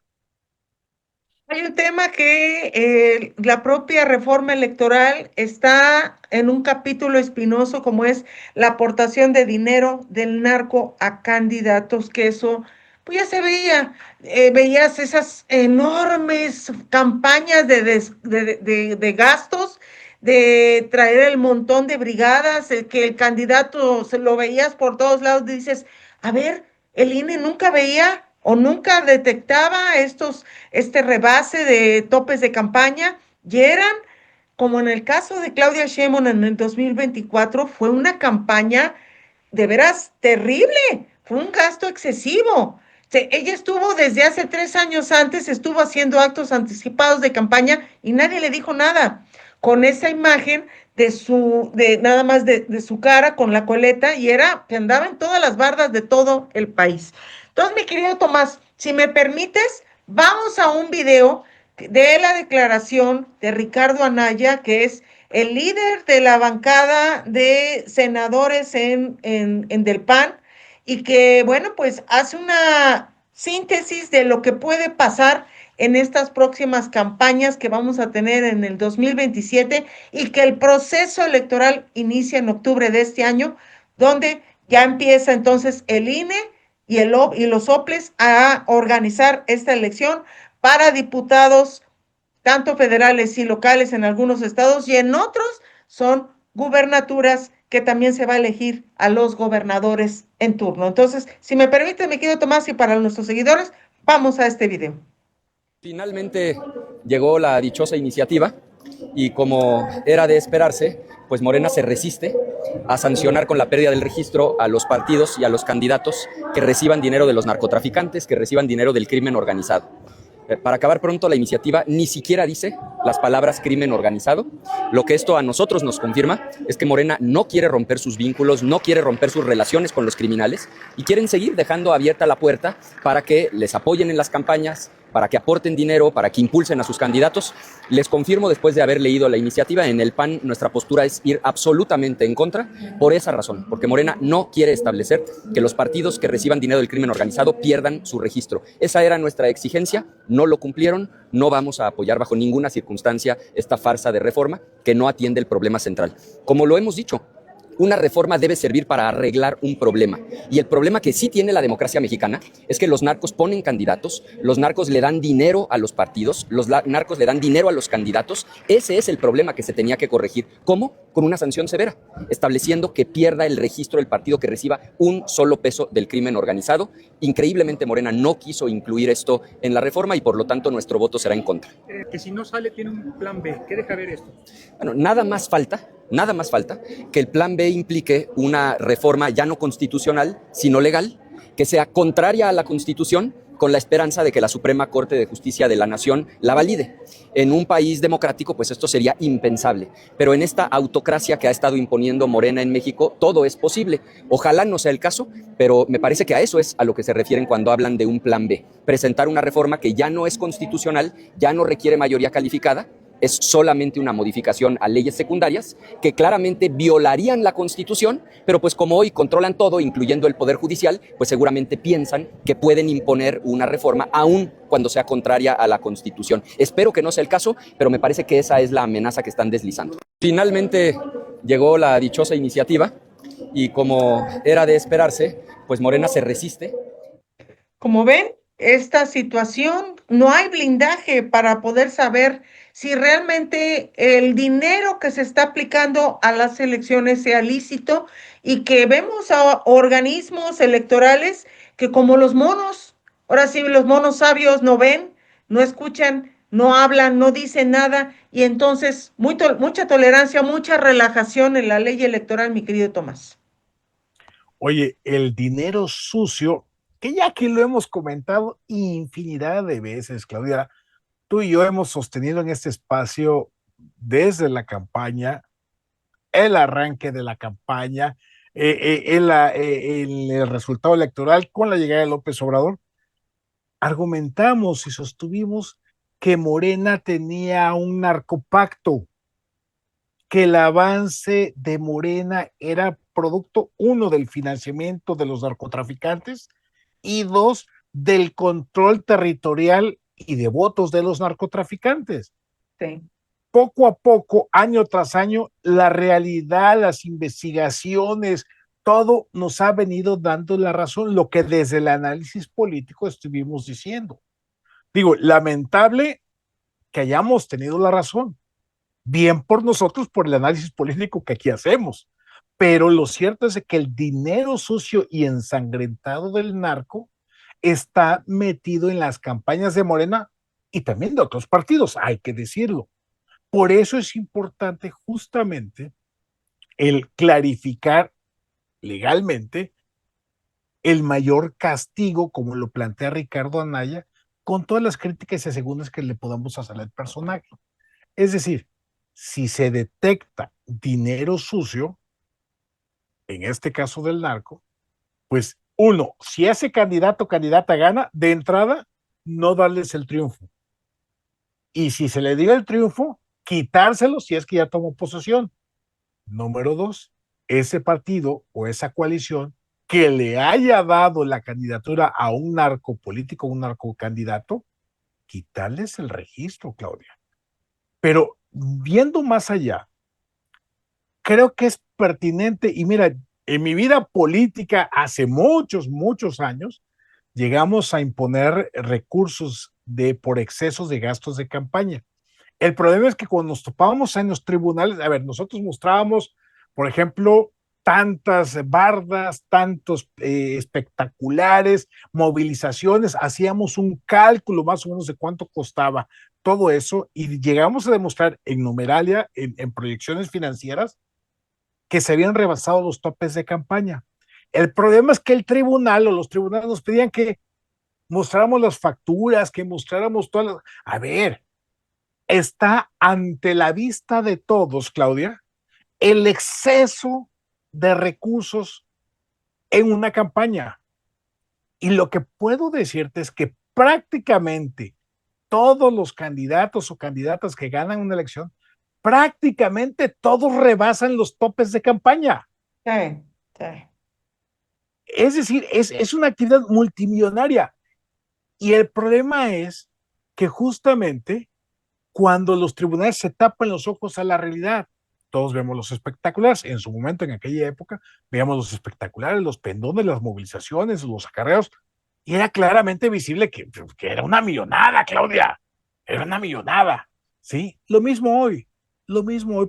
Hay un tema que la propia reforma electoral está en un capítulo espinoso, como es la aportación de dinero del narco a candidatos, que eso pues ya se veía. Veías esas enormes campañas de gastos, de traer el montón de brigadas, que el candidato se lo veías por todos lados, dices, a ver, el INE nunca veía o nunca detectaba este rebase de topes de campaña y eran, como en el caso de Claudia Sheinbaum en el 2024, fue una campaña de veras terrible, fue un gasto excesivo. Ella estuvo desde hace 3 años antes, estuvo haciendo actos anticipados de campaña y nadie le dijo nada. Con esa imagen de nada más de su cara con la coleta y era que andaba en todas las bardas de todo el país. Entonces, mi querido Tomás, si me permites, vamos a un video de la declaración de Ricardo Anaya, que es el líder de la bancada de senadores en del PAN, y que, bueno, pues hace una síntesis de lo que puede pasar en estas próximas campañas que vamos a tener en el 2027 y que el proceso electoral inicia en octubre de este año, donde ya empieza entonces el INE y los OPLES a organizar esta elección para diputados tanto federales y locales en algunos estados y en otros son gubernaturas que también se va a elegir a los gobernadores en turno. Entonces, si me permite, mi querido Tomás, y para nuestros seguidores, vamos a este video. Finalmente llegó la dichosa iniciativa y como era de esperarse, pues Morena se resiste a sancionar con la pérdida del registro a los partidos y a los candidatos que reciban dinero de los narcotraficantes, que reciban dinero del crimen organizado. Para acabar pronto, la iniciativa ni siquiera dice las palabras crimen organizado. Lo que esto a nosotros nos confirma es que Morena no quiere romper sus vínculos, no quiere romper sus relaciones con los criminales y quieren seguir dejando abierta la puerta para que les apoyen en las campañas, para que aporten dinero, para que impulsen a sus candidatos. Les confirmo, después de haber leído la iniciativa, en el PAN nuestra postura es ir absolutamente en contra por esa razón, porque Morena no quiere establecer que los partidos que reciban dinero del crimen organizado pierdan su registro. Esa era nuestra exigencia, no lo cumplieron, no vamos a apoyar bajo ninguna circunstancia esta farsa de reforma que no atiende el problema central. Como lo hemos dicho, una reforma debe servir para arreglar un problema. Y el problema que sí tiene la democracia mexicana es que los narcos ponen candidatos, los narcos le dan dinero a los partidos, los narcos le dan dinero a los candidatos. Ese es el problema que se tenía que corregir. ¿Cómo? Con una sanción severa, estableciendo que pierda el registro del partido que reciba un solo peso del crimen organizado. Increíblemente, Morena no quiso incluir esto en la reforma y por lo tanto nuestro voto será en contra. Que si no sale tiene un plan B. ¿Qué deja ver esto? Bueno, nada más falta que el plan B implique una reforma ya no constitucional, sino legal, que sea contraria a la Constitución, con la esperanza de que la Suprema Corte de Justicia de la Nación la valide. En un país democrático, pues esto sería impensable. Pero en esta autocracia que ha estado imponiendo Morena en México, todo es posible. Ojalá no sea el caso, pero me parece que a eso es a lo que se refieren cuando hablan de un plan B. Presentar una reforma que ya no es constitucional, ya no requiere mayoría calificada, es solamente una modificación a leyes secundarias que claramente violarían la Constitución, pero pues como hoy controlan todo, incluyendo el Poder Judicial, pues seguramente piensan que pueden imponer una reforma aún cuando sea contraria a la Constitución. Espero que no sea el caso, pero me parece que esa es la amenaza que están deslizando. Finalmente llegó la dichosa iniciativa y como era de esperarse, pues Morena se resiste. Como ven, esta situación, no hay blindaje para poder saber si realmente el dinero que se está aplicando a las elecciones sea lícito y que vemos a organismos electorales que como los monos, ahora sí, los monos sabios no ven, no escuchan, no hablan, no dicen nada y entonces mucha tolerancia, mucha relajación en la ley electoral, mi querido Tomás. Oye, el dinero sucio, que ya aquí lo hemos comentado infinidad de veces, Claudia, tú y yo hemos sostenido en este espacio desde la campaña, el arranque de la campaña, el resultado electoral con la llegada de López Obrador, argumentamos y sostuvimos que Morena tenía un narcopacto, que el avance de Morena era producto, uno, del financiamiento de los narcotraficantes y dos, del control territorial y de votos de los narcotraficantes. Sí. Poco a poco, año tras año, la realidad, las investigaciones, todo nos ha venido dando la razón, lo que desde el análisis político estuvimos diciendo. Digo, lamentable que hayamos tenido la razón. Bien por nosotros, por el análisis político que aquí hacemos, Pero lo cierto es que el dinero sucio y ensangrentado del narco está metido en las campañas de Morena y también de otros partidos, hay que decirlo. Por eso es importante justamente el clarificar legalmente el mayor castigo, como lo plantea Ricardo Anaya, con todas las críticas y segundas que le podamos hacer al personaje. Es decir, si se detecta dinero sucio, en este caso del narco, pues uno, si ese candidato o candidata gana, de entrada, no darles el triunfo. Y si se le diera el triunfo, quitárselo si es que ya tomó posesión. Número dos, ese partido o esa coalición que le haya dado la candidatura a un narco político, un narcocandidato, quitarles el registro, Claudia. Pero viendo más allá, creo que es pertinente, y mira, en mi vida política hace muchos, muchos años, llegamos a imponer recursos por excesos de gastos de campaña. El problema es que cuando nos topábamos en los tribunales, a ver, nosotros mostrábamos, por ejemplo, tantas bardas, tantos espectaculares, movilizaciones, hacíamos un cálculo más o menos de cuánto costaba todo eso y llegamos a demostrar en numeralia, en proyecciones financieras, que se habían rebasado los topes de campaña. El problema es que el tribunal o los tribunales nos pedían que mostráramos las facturas, que mostráramos todas las... A ver, está ante la vista de todos, Claudia, el exceso de recursos en una campaña. Y lo que puedo decirte es que prácticamente todos los candidatos o candidatas que ganan una elección, prácticamente todos rebasan los topes de campaña. Sí, sí. Es decir, es una actividad multimillonaria. Y el problema es que justamente cuando los tribunales se tapan los ojos a la realidad, todos vemos los espectaculares. En su momento, en aquella época, veíamos los espectaculares, los pendones, las movilizaciones, los acarreos, y era claramente visible que era una millonada, Claudia. Era una millonada. ¿Sí? Lo mismo hoy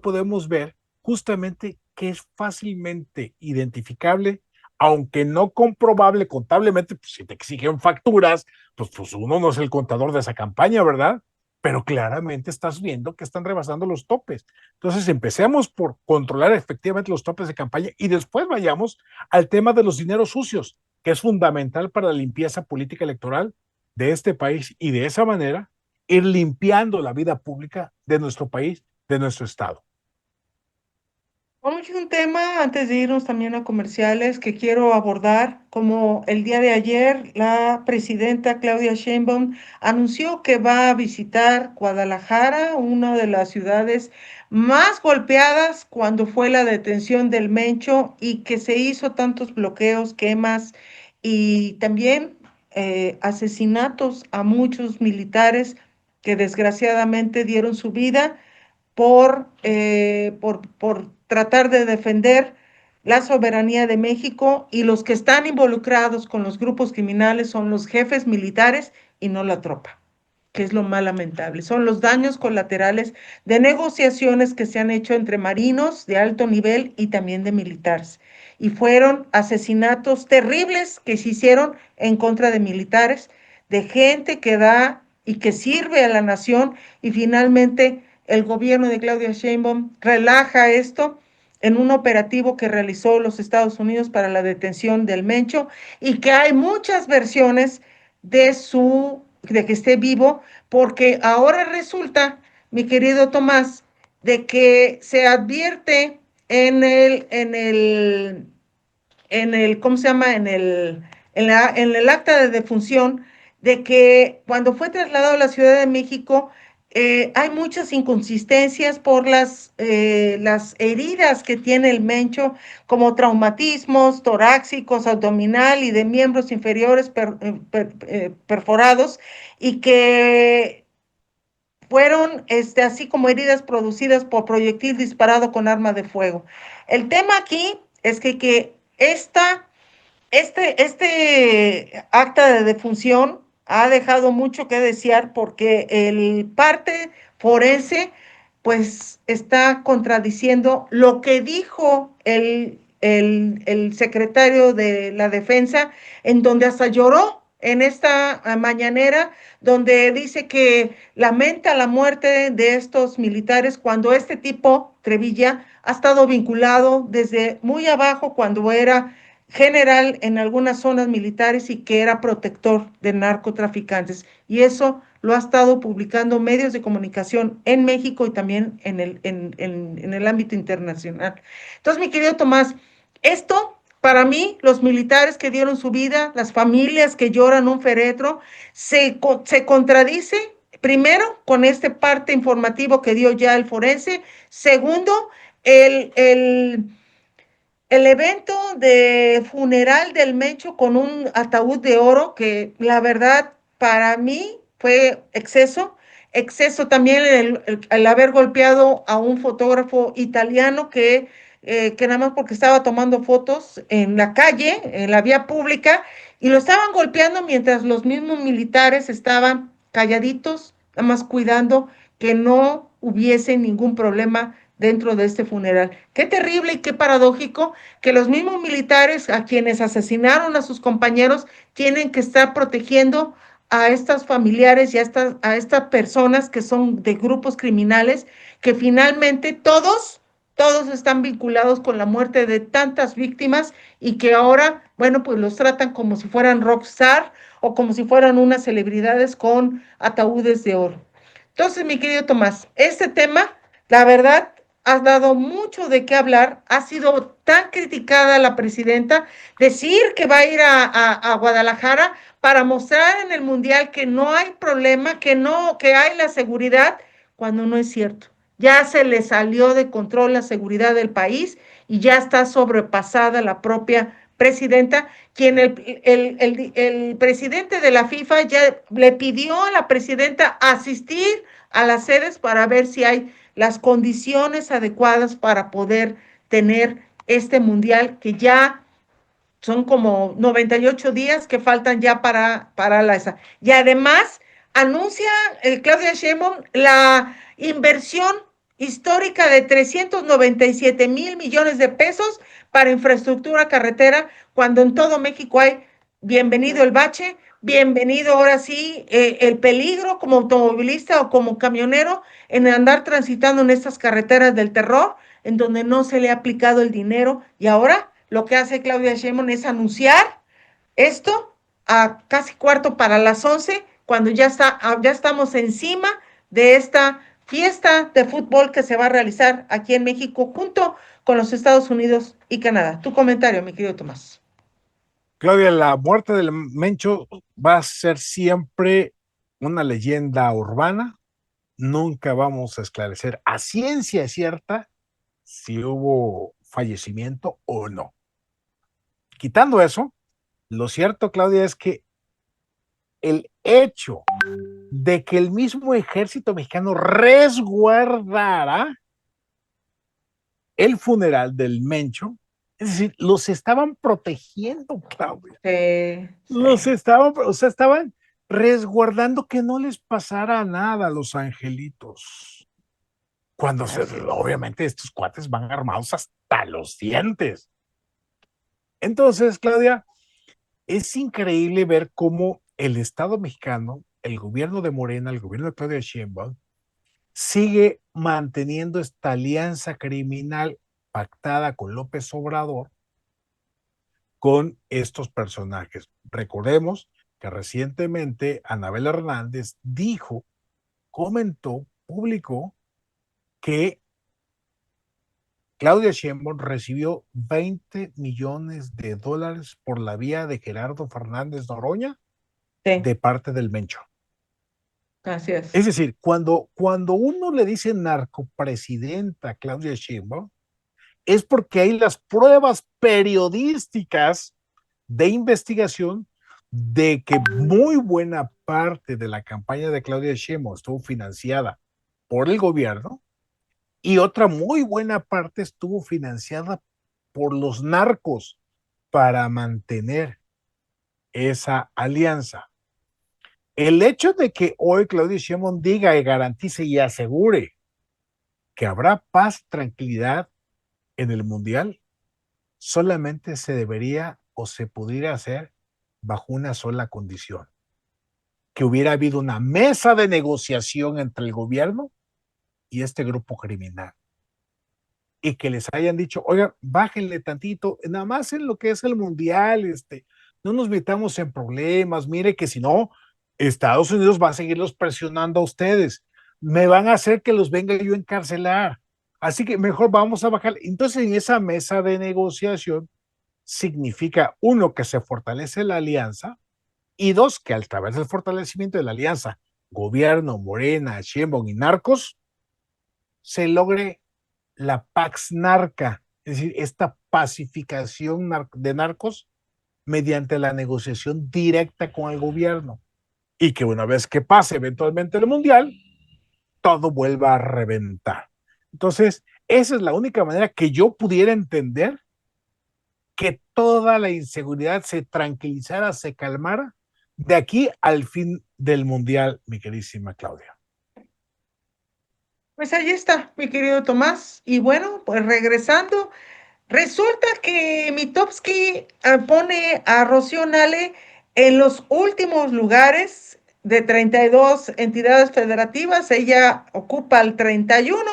podemos ver justamente que es fácilmente identificable, aunque no comprobable contablemente, pues si te exigen facturas, pues uno no es el contador de esa campaña, ¿verdad? Pero claramente estás viendo que están rebasando los topes. Entonces empecemos por controlar efectivamente los topes de campaña y después vayamos al tema de los dineros sucios, que es fundamental para la limpieza política electoral de este país y de esa manera ir limpiando la vida pública de nuestro país, de nuestro estado. Bueno, hay un tema antes de irnos también a comerciales que quiero abordar, como el día de ayer la presidenta Claudia Sheinbaum anunció que va a visitar Guadalajara, una de las ciudades más golpeadas cuando fue la detención del Mencho y que se hizo tantos bloqueos, quemas y también asesinatos a muchos militares que desgraciadamente dieron su vida por tratar de defender la soberanía de México, y los que están involucrados con los grupos criminales son los jefes militares y no la tropa, que es lo más lamentable. Son los daños colaterales de negociaciones que se han hecho entre marinos de alto nivel y también de militares. Y fueron asesinatos terribles que se hicieron en contra de militares, de gente que da y que sirve a la nación, y finalmente el gobierno de Claudia Sheinbaum relaja esto en un operativo que realizó los Estados Unidos para la detención del Mencho, y que hay muchas versiones de que esté vivo, porque ahora resulta, mi querido Tomás, de que se advierte ¿cómo se llama? En el acta de defunción, de que cuando fue trasladado a la Ciudad de México, hay muchas inconsistencias por las heridas que tiene el Mencho, como traumatismos torácicos, abdominal y de miembros inferiores perforados, y que fueron así como heridas producidas por proyectil disparado con arma de fuego. El tema aquí es que este acta de defunción ha dejado mucho que desear, porque el parte forense pues está contradiciendo lo que dijo el secretario de la Defensa, en donde hasta lloró en esta mañanera, donde dice que lamenta la muerte de estos militares cuando este tipo, Trevilla, ha estado vinculado desde muy abajo cuando era general en algunas zonas militares y que era protector de narcotraficantes. Y eso lo ha estado publicando medios de comunicación en México y también en el ámbito internacional. Entonces, mi querido Tomás, esto para mí, los militares que dieron su vida, las familias que lloran un féretro, se contradice, primero, con este parte informativo que dio ya el forense. Segundo, el, el, el evento de funeral del Mencho con un ataúd de oro, que la verdad para mí fue exceso también el haber golpeado a un fotógrafo italiano que nada más porque estaba tomando fotos en la calle, en la vía pública, y lo estaban golpeando mientras los mismos militares estaban calladitos, nada más cuidando que no hubiese ningún problema dentro de este funeral. Qué terrible y qué paradójico que los mismos militares a quienes asesinaron a sus compañeros tienen que estar protegiendo a estas familiares y a estas personas que son de grupos criminales, que finalmente todos están vinculados con la muerte de tantas víctimas y que ahora, bueno, pues los tratan como si fueran rockstar o como si fueran unas celebridades con ataúdes de oro. Entonces, mi querido Tomás, este tema, la verdad, ha dado mucho de qué hablar, ha sido tan criticada la presidenta, decir que va a ir a Guadalajara para mostrar en el Mundial que no hay problema, que no, que hay la seguridad, cuando no es cierto. Ya se le salió de control la seguridad del país y ya está sobrepasada la propia presidenta, quien el presidente de la FIFA ya le pidió a la presidenta asistir a las sedes para ver si hay las condiciones adecuadas para poder tener este mundial que ya son como 98 días que faltan ya para la esa. Y además anuncia Claudia Sheinbaum la inversión histórica de 397,000 millones de pesos para infraestructura carretera, cuando en todo México hay bienvenido el bache, bienvenido ahora sí el peligro como automovilista o como camionero en andar transitando en estas carreteras del terror, en donde no se le ha aplicado el dinero y ahora lo que hace Claudia Sheinbaum es anunciar esto a casi cuarto para las 11, cuando ya estamos encima de esta fiesta de fútbol que se va a realizar aquí en México junto con los Estados Unidos y Canadá. Tu comentario, mi querido Tomás. Claudia, la muerte del Mencho va a ser siempre una leyenda urbana. Nunca vamos a esclarecer a ciencia cierta si hubo fallecimiento o no. Quitando eso, lo cierto, Claudia, es que el hecho de que el mismo ejército mexicano resguardara el funeral del Mencho, es decir, los estaban protegiendo, Claudia. Los estaban, o sea, estaban resguardando que no les pasara nada a los angelitos. Cuando obviamente estos cuates van armados hasta los dientes. Entonces, Claudia, es increíble ver cómo el Estado mexicano, el gobierno de Morena, el gobierno de Claudia Sheinbaum, sigue manteniendo esta alianza criminal pactada con López Obrador con estos personajes. Recordemos que recientemente Anabel Hernández comentó, publicó que Claudia Sheinbaum recibió $20 millones por la vía de Gerardo Fernández Noroña de parte del Mencho. Así es. Es decir, cuando uno le dice narcopresidenta a Claudia Sheinbaum, es porque hay las pruebas periodísticas de investigación de que muy buena parte de la campaña de Claudia Sheinbaum estuvo financiada por el gobierno y otra muy buena parte estuvo financiada por los narcos para mantener esa alianza. El hecho de que hoy Claudia Sheinbaum diga y garantice y asegure que habrá paz, tranquilidad en el Mundial, solamente se debería o se pudiera hacer bajo una sola condición, que hubiera habido una mesa de negociación entre el gobierno y este grupo criminal, y que les hayan dicho, oigan, bájenle tantito, nada más en lo que es el mundial, no nos metamos en problemas, mire que si no, Estados Unidos va a seguirlos presionando a ustedes, me van a hacer que los venga yo a encarcelar, así que mejor vamos a bajar. Entonces, en esa mesa de negociación significa, uno, que se fortalece la alianza, y dos, que a través del fortalecimiento de la alianza, gobierno, Morena, Sheinbaum y narcos, se logre la Pax Narca, es decir, esta pacificación de narcos mediante la negociación directa con el gobierno. Y que una vez que pase eventualmente el mundial, todo vuelva a reventar. Entonces, esa es la única manera que yo pudiera entender que toda la inseguridad se tranquilizara, se calmara, de aquí al fin del mundial, mi queridísima Claudia. Pues ahí está, mi querido Tomás. Y bueno, pues regresando, resulta que Mitofsky pone a Rocío Nale en los últimos lugares de 32 entidades federativas. Ella ocupa el 31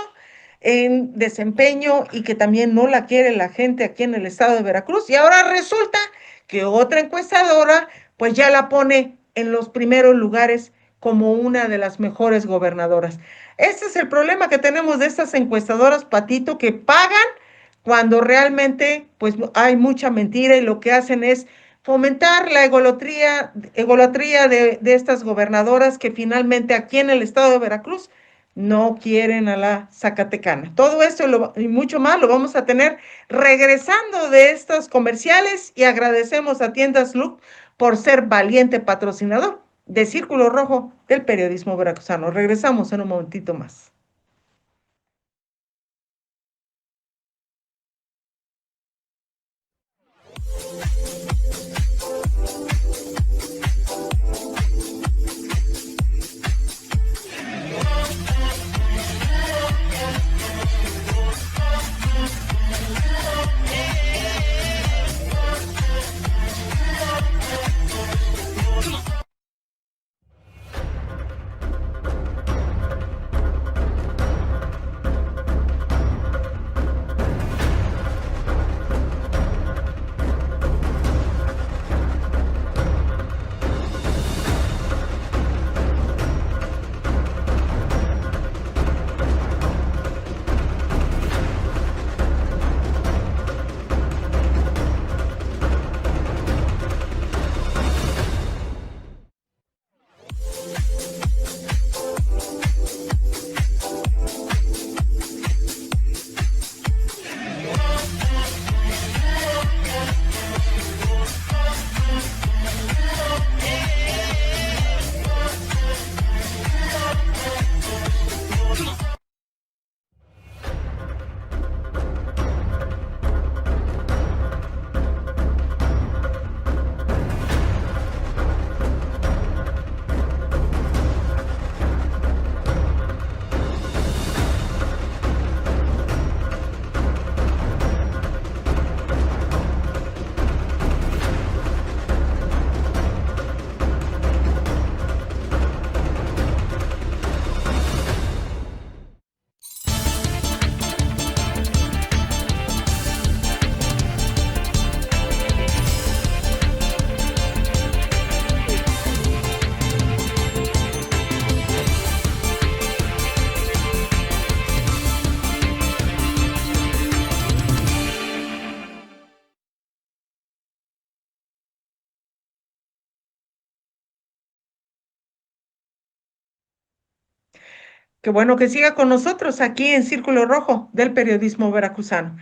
en desempeño y que también no la quiere la gente aquí en el estado de Veracruz. Y ahora resulta que otra encuestadora pues ya la pone en los primeros lugares como una de las mejores gobernadoras. Ese es el problema que tenemos de estas encuestadoras, Patito, que pagan cuando realmente pues hay mucha mentira y lo que hacen es fomentar la egolatría de estas gobernadoras que finalmente aquí en el estado de Veracruz no quieren a la Zacatecana. Todo esto y mucho más lo vamos a tener regresando de estos comerciales y agradecemos a Tiendas Look por ser valiente patrocinador de Círculo Rojo del periodismo veracruzano. Regresamos en un momentito más. Qué bueno que siga con nosotros aquí en Círculo Rojo del periodismo veracruzano.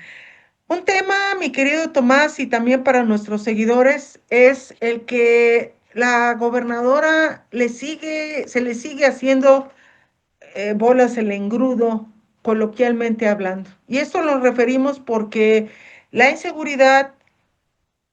Un tema, mi querido Tomás, y también para nuestros seguidores, es el que la gobernadora se le sigue haciendo bolas el engrudo, coloquialmente hablando. Y esto lo referimos porque la inseguridad,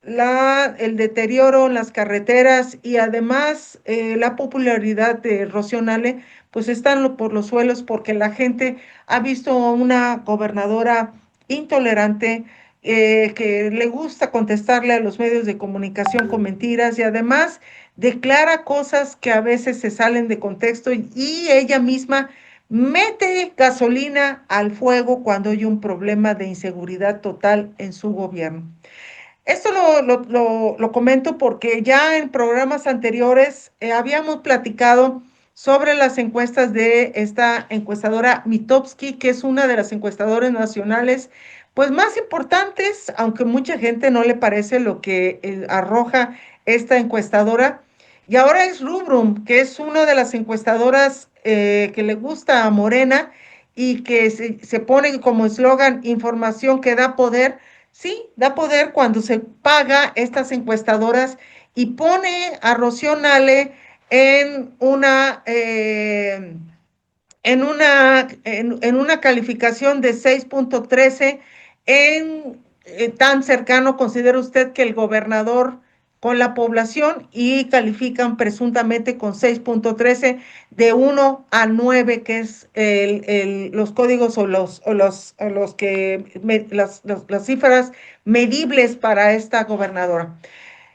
el deterioro en las carreteras y además la popularidad de Rocío Nale, pues están por los suelos porque la gente ha visto a una gobernadora intolerante, que le gusta contestarle a los medios de comunicación con mentiras y además declara cosas que a veces se salen de contexto y ella misma mete gasolina al fuego cuando hay un problema de inseguridad total en su gobierno. Esto lo comento porque ya en programas anteriores habíamos platicado sobre las encuestas de esta encuestadora Mitofsky, que es una de las encuestadoras nacionales pues más importantes, aunque mucha gente no le parece lo que arroja esta encuestadora. Y ahora es Rubrum, que es una de las encuestadoras que le gusta a Morena y que se pone como eslogan información que da poder. Sí, da poder cuando se paga estas encuestadoras y pone a Rocío Nale en una, en una calificación de 6.13 tan cercano, considera usted que el gobernador con la población y califican presuntamente con 6.13 de 1 a 9, que es los códigos o los que las cifras medibles para esta gobernadora.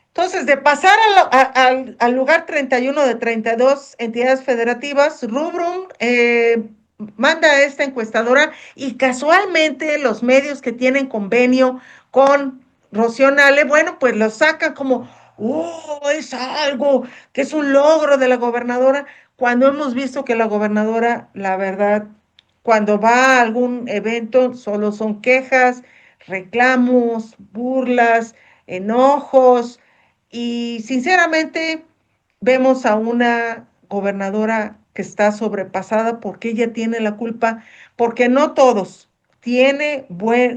Entonces, de pasar al lugar 31 de 32 entidades federativas, Rubrum manda a esta encuestadora y casualmente los medios que tienen convenio con Rocío Nale, bueno, pues lo sacan como, oh, es algo que es un logro de la gobernadora, cuando hemos visto que la gobernadora, la verdad, cuando va a algún evento, solo son quejas, reclamos, burlas, enojos, y sinceramente vemos a una gobernadora que está sobrepasada porque ella tiene la culpa, porque no todos, tiene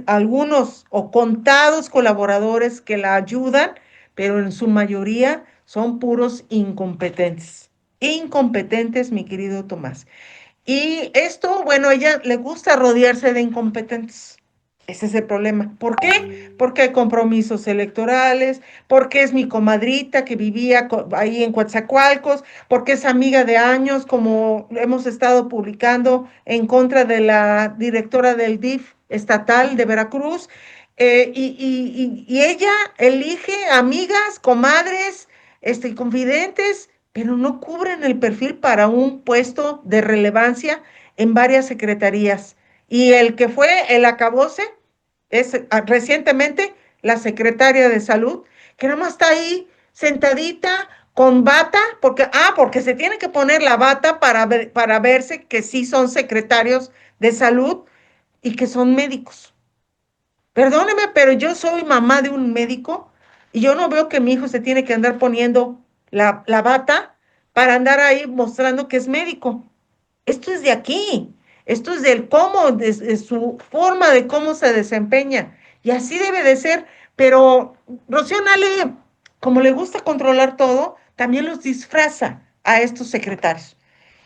algunos o contados colaboradores que la ayudan, pero en su mayoría son puros incompetentes. Incompetentes, mi querido Tomás. Y esto, bueno, a ella le gusta rodearse de incompetentes. Ese es el problema. ¿Por qué? Porque hay compromisos electorales, porque es mi comadrita que vivía ahí en Coatzacoalcos, porque es amiga de años, como hemos estado publicando en contra de la directora del DIF estatal de Veracruz. Y ella elige amigas, comadres, confidentes, pero no cubren el perfil para un puesto de relevancia en varias secretarías. Y el que fue el acabose es recientemente la secretaria de salud, que nada más está ahí sentadita con bata, porque se tiene que poner la bata para verse que sí son secretarios de salud y que son médicos. Perdóneme, pero yo soy mamá de un médico y yo no veo que mi hijo se tiene que andar poniendo la bata para andar ahí mostrando que es médico. Esto es de aquí, esto es del cómo, de su forma de cómo se desempeña. Y así debe de ser, pero Rocío Nale, como le gusta controlar todo, también los disfraza a estos secretarios.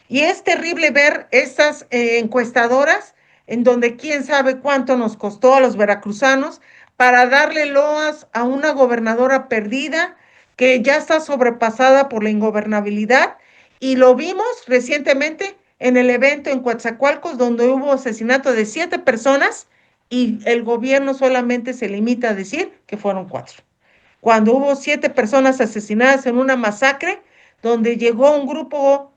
Y es terrible ver estas encuestadoras en donde quién sabe cuánto nos costó a los veracruzanos para darle loas a una gobernadora perdida que ya está sobrepasada por la ingobernabilidad. Y lo vimos recientemente en el evento en Coatzacoalcos, donde hubo asesinato de 7 personas y el gobierno solamente se limita a decir que fueron 4. Cuando hubo 7 personas asesinadas en una masacre donde llegó un grupo,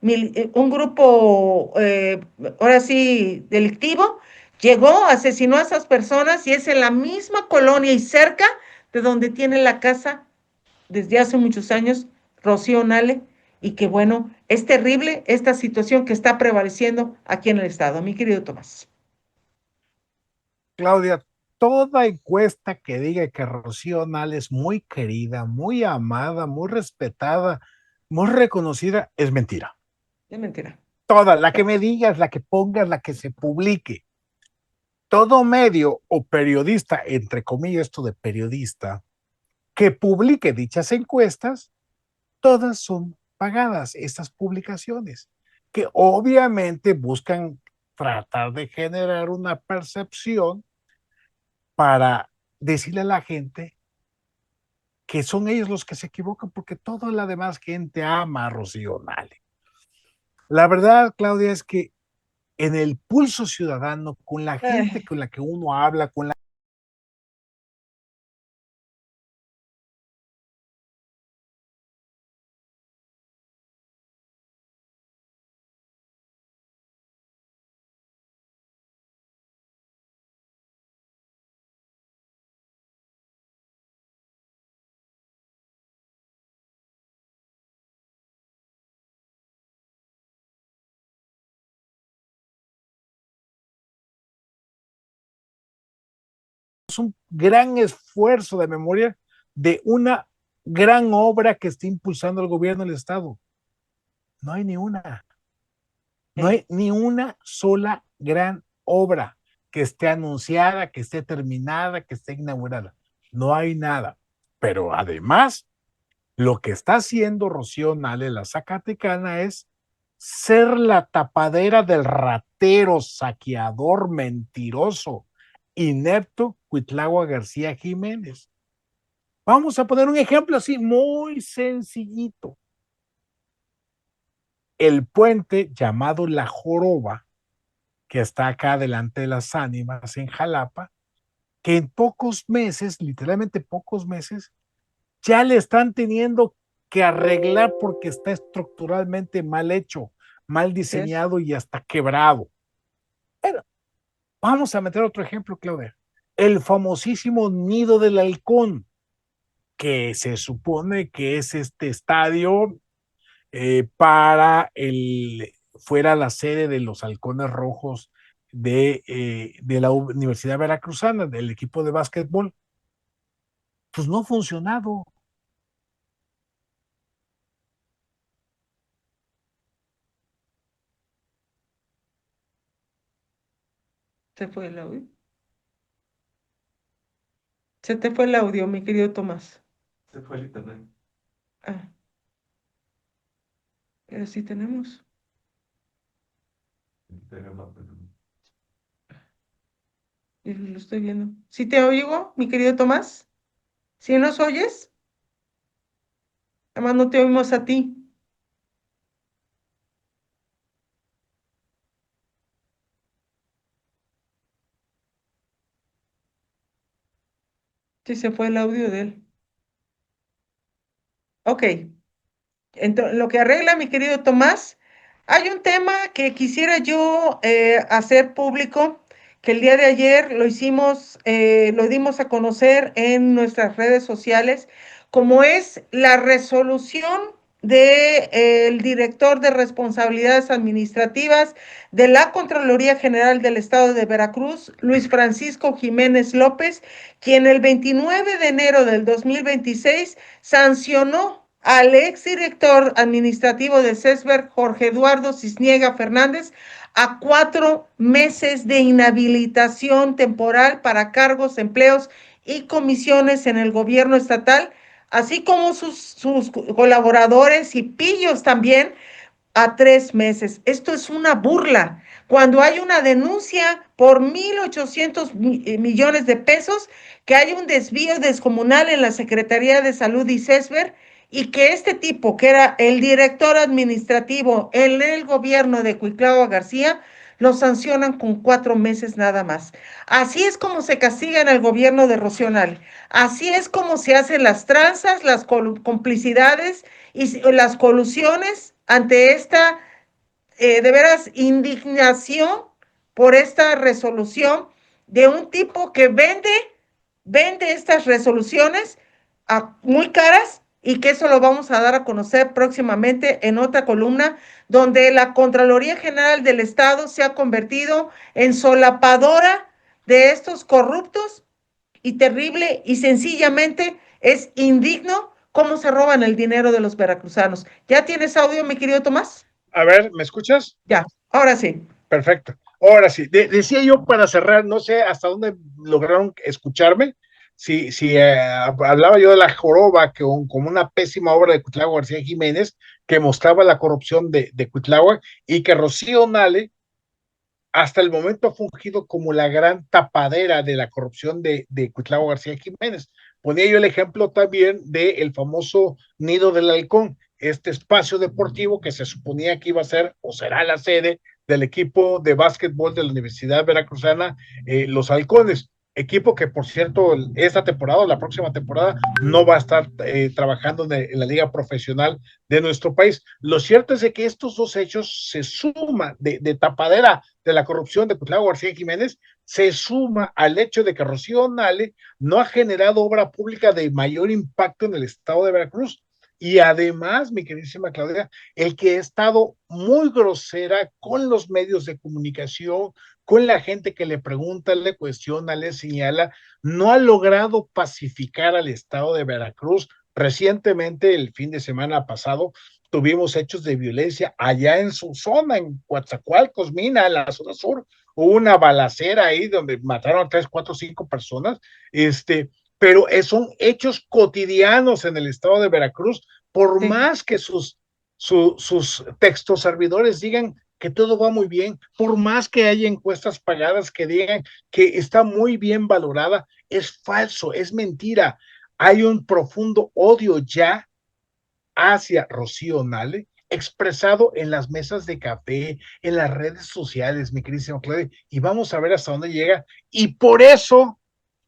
ahora sí, delictivo, llegó, asesinó a esas personas y es en la misma colonia y cerca de donde tiene la casa desde hace muchos años Rocío Nale, y que bueno, es terrible esta situación que está prevaleciendo aquí en el estado, mi querido Tomás. Claudia, toda encuesta que diga que Rocío Nale es muy querida, muy amada, muy respetada, muy reconocida, es mentira. Es mentira. Toda, la que me digas, la que pongas, la que se publique. Todo medio o periodista, entre comillas, esto de periodista, que publique dichas encuestas, todas son pagadas, estas publicaciones, que obviamente buscan tratar de generar una percepción para decirle a la gente que son ellos los que se equivocan, porque toda la demás gente ama a Rocío Nale. La verdad, Claudia, es que en el pulso ciudadano, con la gente Ay. con la que uno habla, con la un gran esfuerzo de memoria de una gran obra que está impulsando el gobierno del Estado. No hay ni una. No hay ni una sola gran obra que esté anunciada, que esté terminada, que esté inaugurada. No hay nada. Pero además, lo que está haciendo Rocío Nale, la Zacatecana, es ser la tapadera del ratero, saqueador, mentiroso, inepto Cuitlagua García Jiménez. Vamos a poner un ejemplo así muy sencillito. El puente llamado La Joroba, que está acá delante de las Ánimas en Jalapa, que en pocos meses, literalmente pocos meses, ya le están teniendo que arreglar porque está estructuralmente mal hecho, mal diseñado y hasta quebrado. Pero vamos a meter otro ejemplo, Claudia. El famosísimo Nido del Halcón, que se supone que es este estadio fuera la sede de los Halcones Rojos de la Universidad Veracruzana, del equipo de básquetbol. Pues no ha funcionado. ¿Se fue el audio? Se te fue el audio, mi querido Tomás. Se fue el internet. Ah, pero sí tenemos. Y lo estoy viendo. ¿Sí te oigo, mi querido Tomás? ¿Sí nos oyes? Además no te oímos a ti. Sí, se fue el audio de él. Ok. Entonces, lo que arregla, mi querido Tomás, hay un tema que quisiera yo hacer público, que el día de ayer lo hicimos, lo dimos a conocer en nuestras redes sociales, como es la resolución del director de responsabilidades administrativas de la Contraloría General del Estado de Veracruz, Luis Francisco Jiménez López, quien el 29 de enero del 2026 sancionó al exdirector administrativo de CESBER, Jorge Eduardo Cisniega Fernández, a 4 meses de inhabilitación temporal para cargos, empleos y comisiones en el gobierno estatal, así como sus colaboradores y pillos también a 3 meses. Esto es una burla. Cuando hay una denuncia por 1.800 millones de pesos, que hay un desvío descomunal en la Secretaría de Salud y CESBER, y que este tipo, que era el director administrativo en el gobierno de Cuitlagua García, lo sancionan con 4 meses nada más. Así es como se castiga en el gobierno de Rocío Nale. Así es como se hacen las tranzas, las complicidades y las colusiones ante esta, de veras, indignación por esta resolución de un tipo que vende estas resoluciones muy caras, y que eso lo vamos a dar a conocer próximamente en otra columna, donde la Contraloría General del Estado se ha convertido en solapadora de estos corruptos, y terrible, y sencillamente es indigno cómo se roban el dinero de los veracruzanos. ¿Ya tienes audio, mi querido Tomás? A ver, ¿me escuchas? Ya, ahora sí. Perfecto. Ahora sí, decía yo para cerrar, no sé hasta dónde lograron escucharme, si hablaba yo de La Joroba como una pésima obra de Cuitlagua García Jiménez que mostraba la corrupción de Cuitlagua, y que Rocío Nale hasta el momento ha fungido como la gran tapadera de la corrupción de Cuitlagua García Jiménez. Ponía yo el ejemplo también del famoso Nido del Halcón, este espacio deportivo que se suponía que iba a ser o será la sede del equipo de básquetbol de la Universidad Veracruzana, Los Halcones. Equipo que, por cierto, esta temporada o la próxima temporada no va a estar trabajando en la liga profesional de nuestro país. Lo cierto es de que estos dos hechos se suman de tapadera de la corrupción de Cuitlagua García Jiménez, se suma al hecho de que Rocío Nale no ha generado obra pública de mayor impacto en el estado de Veracruz. Y además, mi queridísima Claudia, el que ha estado muy grosera con los medios de comunicación, con la gente que le pregunta, le cuestiona, le señala, no ha logrado pacificar al estado de Veracruz. Recientemente, el fin de semana pasado, tuvimos hechos de violencia allá en su zona, en Coatzacoalcos, Mina, en la zona sur. Hubo una balacera ahí donde mataron a 3, 4, 5 personas. Pero son hechos cotidianos en el estado de Veracruz, por Sí, más que sus textos servidores digan que todo va muy bien, por más que haya encuestas pagadas que digan que está muy bien valorada, es falso, es mentira. Hay un profundo odio ya hacia Rocío Nale, expresado en las mesas de café, en las redes sociales, mi queridísimo Claudia, y vamos a ver hasta dónde llega. Y por eso,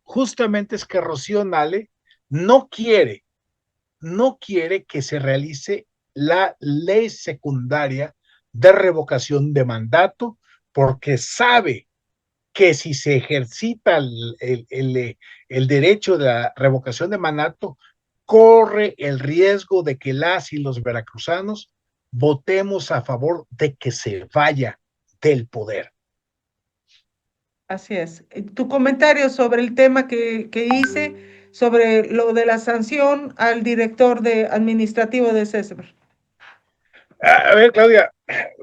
justamente es que Rocío Nale no quiere, no quiere que se realice la ley secundaria de revocación de mandato, porque sabe que si se ejercita el derecho de la revocación de mandato, corre el riesgo de que las y los veracruzanos votemos a favor de que se vaya del poder. así es. Tu comentario sobre el tema que hice, sobre lo de la sanción al director administrativo de CESBR. A ver, Claudia,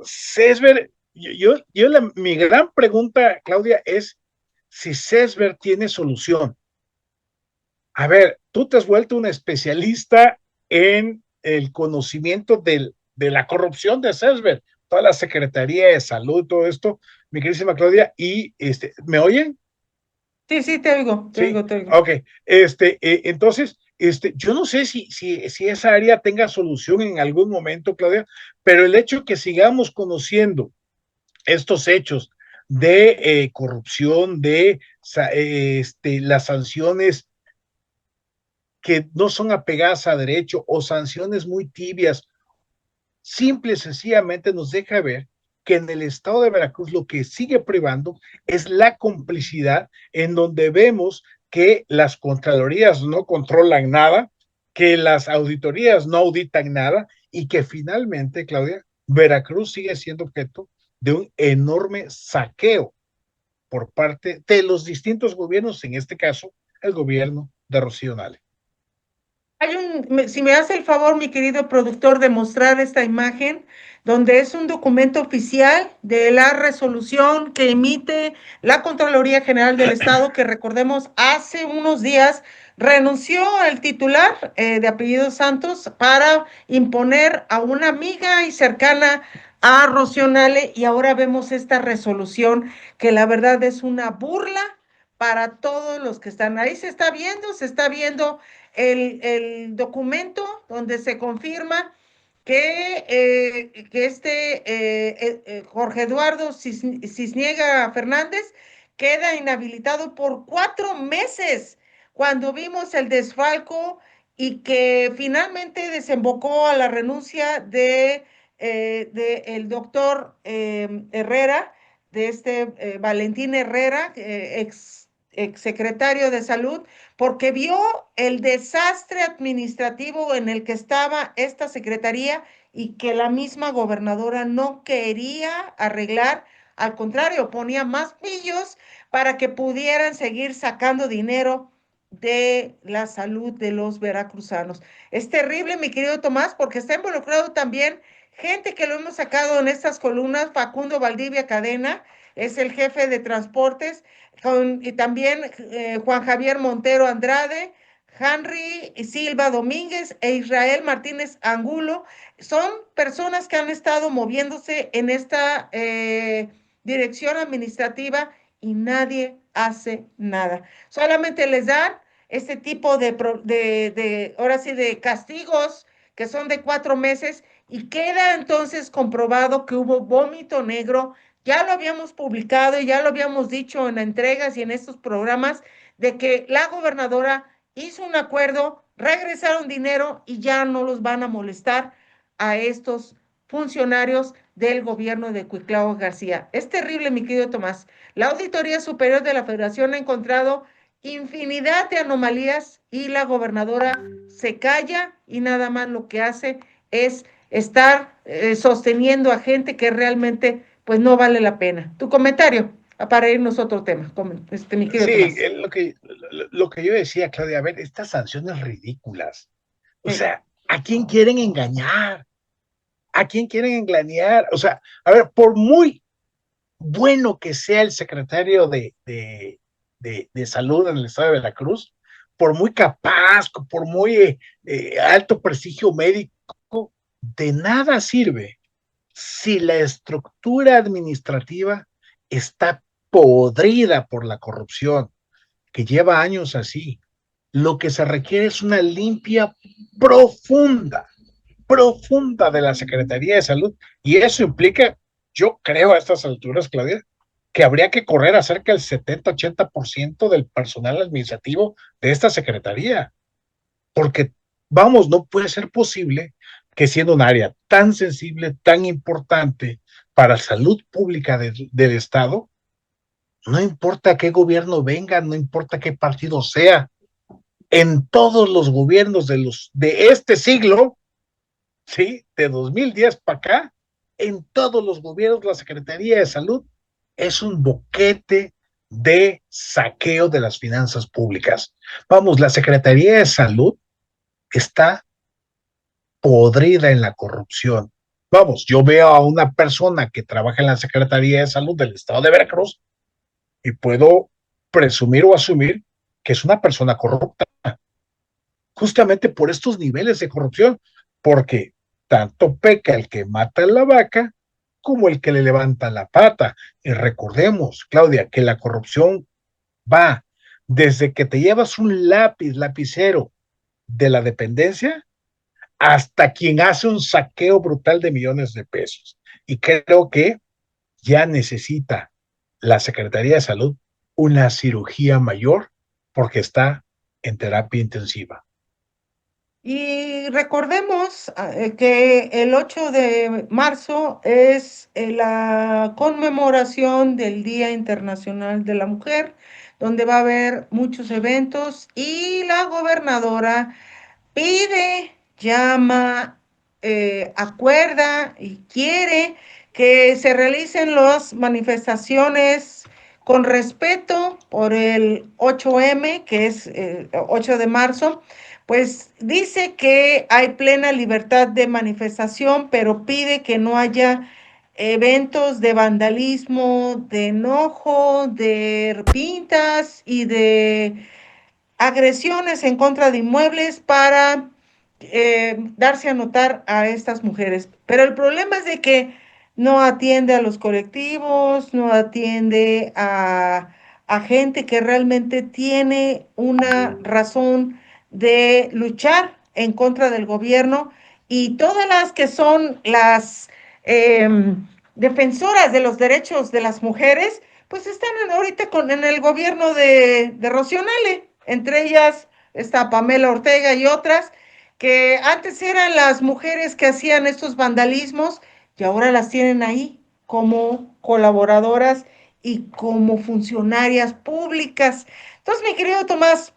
César, mi gran pregunta, Claudia, es si César tiene solución. A ver, tú te has vuelto un especialista en el conocimiento de la corrupción de César, toda la Secretaría de Salud, todo esto, mi queridísima Claudia, y ¿me oyen? Sí, sí, te oigo, te Sí, oigo, te oigo. ok. Entonces, yo no sé si esa área tenga solución en algún momento, Claudia, pero el hecho que sigamos conociendo estos hechos de corrupción, de las sanciones que no son apegadas a derecho o sanciones muy tibias, simple y sencillamente nos deja ver que en el estado de Veracruz lo que sigue privando es la complicidad, en donde vemos que las contralorías no controlan nada, que las auditorías no auditan nada y que finalmente, Claudia, Veracruz sigue siendo objeto de un enorme saqueo por parte de los distintos gobiernos, en este caso, el gobierno de Rocío Nale. Si me hace el favor, mi querido productor, de mostrar esta imagen, donde es un documento oficial de la resolución que emite la Contraloría General del Estado, que recordemos, hace unos días renunció al titular de apellido Santos para imponer a una amiga y cercana a Rocío Nale, y ahora vemos esta resolución que la verdad es una burla para todos los que están ahí. Se está viendo el documento donde se confirma que Jorge Eduardo Cisniega Fernández queda inhabilitado por 4 meses cuando vimos el desfalco y que finalmente desembocó a la renuncia de el doctor Herrera, de Valentín Herrera, ex secretario de Salud, porque vio el desastre administrativo en el que estaba esta secretaría y que la misma gobernadora no quería arreglar, al contrario, ponía más pillos para que pudieran seguir sacando dinero de la salud de los veracruzanos. Es terrible, mi querido Tomás, porque está involucrado también gente que lo hemos sacado en estas columnas. Facundo Valdivia Cadena es el jefe de transportes, y también Juan Javier Montero Andrade, Henry Silva Domínguez e Israel Martínez Angulo. Son personas que han estado moviéndose en esta dirección administrativa y nadie hace nada. Solamente les dan este tipo ahora sí, de castigos que son de 4 meses, y queda entonces comprobado que hubo vómito negro. Ya lo habíamos publicado y ya lo habíamos dicho en entregas y en estos programas, de que la gobernadora hizo un acuerdo, regresaron dinero y ya no los van a molestar a estos funcionarios del gobierno de Cuitlao García. Es terrible, mi querido Tomás. La Auditoría Superior de la Federación ha encontrado infinidad de anomalías y la gobernadora se calla y nada más lo que hace es estar sosteniendo a gente que realmente pues no vale la pena. Tu comentario para irnos a otro tema, mi querido Sí, Tomás. lo que yo decía, Claudia, a ver, estas sanciones ridículas. O Sí. sea, ¿a quién quieren engañar? ¿A quién quieren engañar? O sea, a ver, por muy bueno que sea el secretario de salud en el estado de Veracruz, por muy capaz, por muy alto prestigio médico, de nada sirve si la estructura administrativa está podrida por la corrupción, que lleva años así. Lo que se requiere es una limpia profunda, profunda de la Secretaría de Salud, y eso implica, yo creo a estas alturas, Claudia, que habría que correr a cerca del 70-80% del personal administrativo de esta Secretaría, porque, vamos, no puede ser posible que siendo un área tan sensible, tan importante para salud pública del Estado, no importa qué gobierno venga, no importa qué partido sea, en todos los gobiernos de este siglo, ¿sí? De 2010 para acá, en todos los gobiernos la Secretaría de Salud es un boquete de saqueo de las finanzas públicas. Vamos, la Secretaría de Salud está podrida en la corrupción. Vamos, yo veo a una persona que trabaja en la Secretaría de Salud del Estado de Veracruz y puedo presumir o asumir que es una persona corrupta, justamente por estos niveles de corrupción, porque tanto peca el que mata a la vaca como el que le levanta la pata. Y recordemos, Claudia, que la corrupción va desde que te llevas un lapicero de la dependencia, hasta quien hace un saqueo brutal de millones de pesos. Y creo que ya necesita la Secretaría de Salud una cirugía mayor porque está en terapia intensiva. Y recordemos que el 8 de marzo es la conmemoración del Día Internacional de la Mujer, donde va a haber muchos eventos y la gobernadora pide, llama, acuerda y quiere que se realicen las manifestaciones con respeto por el 8M, que es 8 de marzo, pues dice que hay plena libertad de manifestación, pero pide que no haya eventos de vandalismo, de enojo, de pintas y de agresiones en contra de inmuebles para darse a notar a estas mujeres. Pero el problema es de que no atiende a los colectivos, no atiende a gente que realmente tiene una razón de luchar en contra del gobierno y todas las que son las defensoras de los derechos de las mujeres, pues están ahorita en el gobierno de Rocío Nale. Entre ellas está Pamela Ortega y otras, que antes eran las mujeres que hacían estos vandalismos y ahora las tienen ahí como colaboradoras y como funcionarias públicas. Entonces, mi querido Tomás,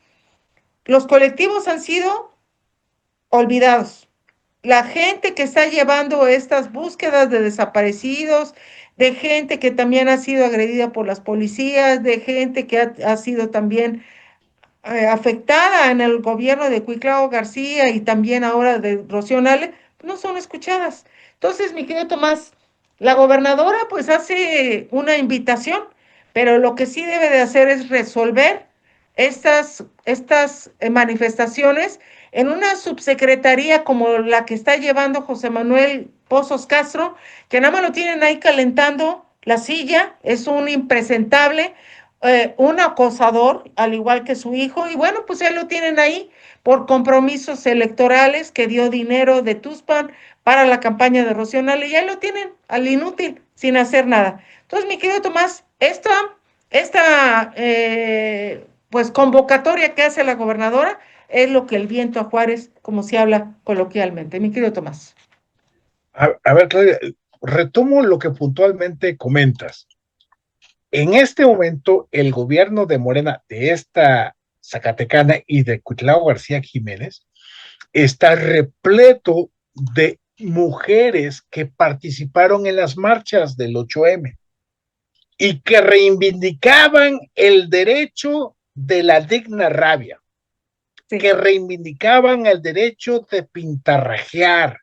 los colectivos han sido olvidados. La gente que está llevando estas búsquedas de desaparecidos, de gente que también ha sido agredida por las policías, de gente que ha sido también afectada en el gobierno de Cuitlao García y también ahora de Rocío Nale, no son escuchadas. Entonces, mi querido Tomás, la gobernadora pues hace una invitación, pero lo que sí debe de hacer es resolver estas manifestaciones en una subsecretaría como la que está llevando José Manuel Pozos Castro, que nada más lo tienen ahí calentando la silla, es un impresentable, un acosador, al igual que su hijo, y bueno, pues ya lo tienen ahí por compromisos electorales que dio dinero de Tuspan para la campaña de Rocío Nale, ya lo tienen al inútil, sin hacer nada. Entonces, mi querido Tomás, esta pues convocatoria que hace la gobernadora es lo que el viento a Juárez, como se habla coloquialmente. Mi querido Tomás. A ver, Claudia, retomo lo que puntualmente comentas. En este momento, el gobierno de Morena, de esta Zacatecana y de Cuitlao García Jiménez, está repleto de mujeres que participaron en las marchas del 8M y que reivindicaban el derecho de la digna rabia, Sí. que reivindicaban el derecho de pintarrajear,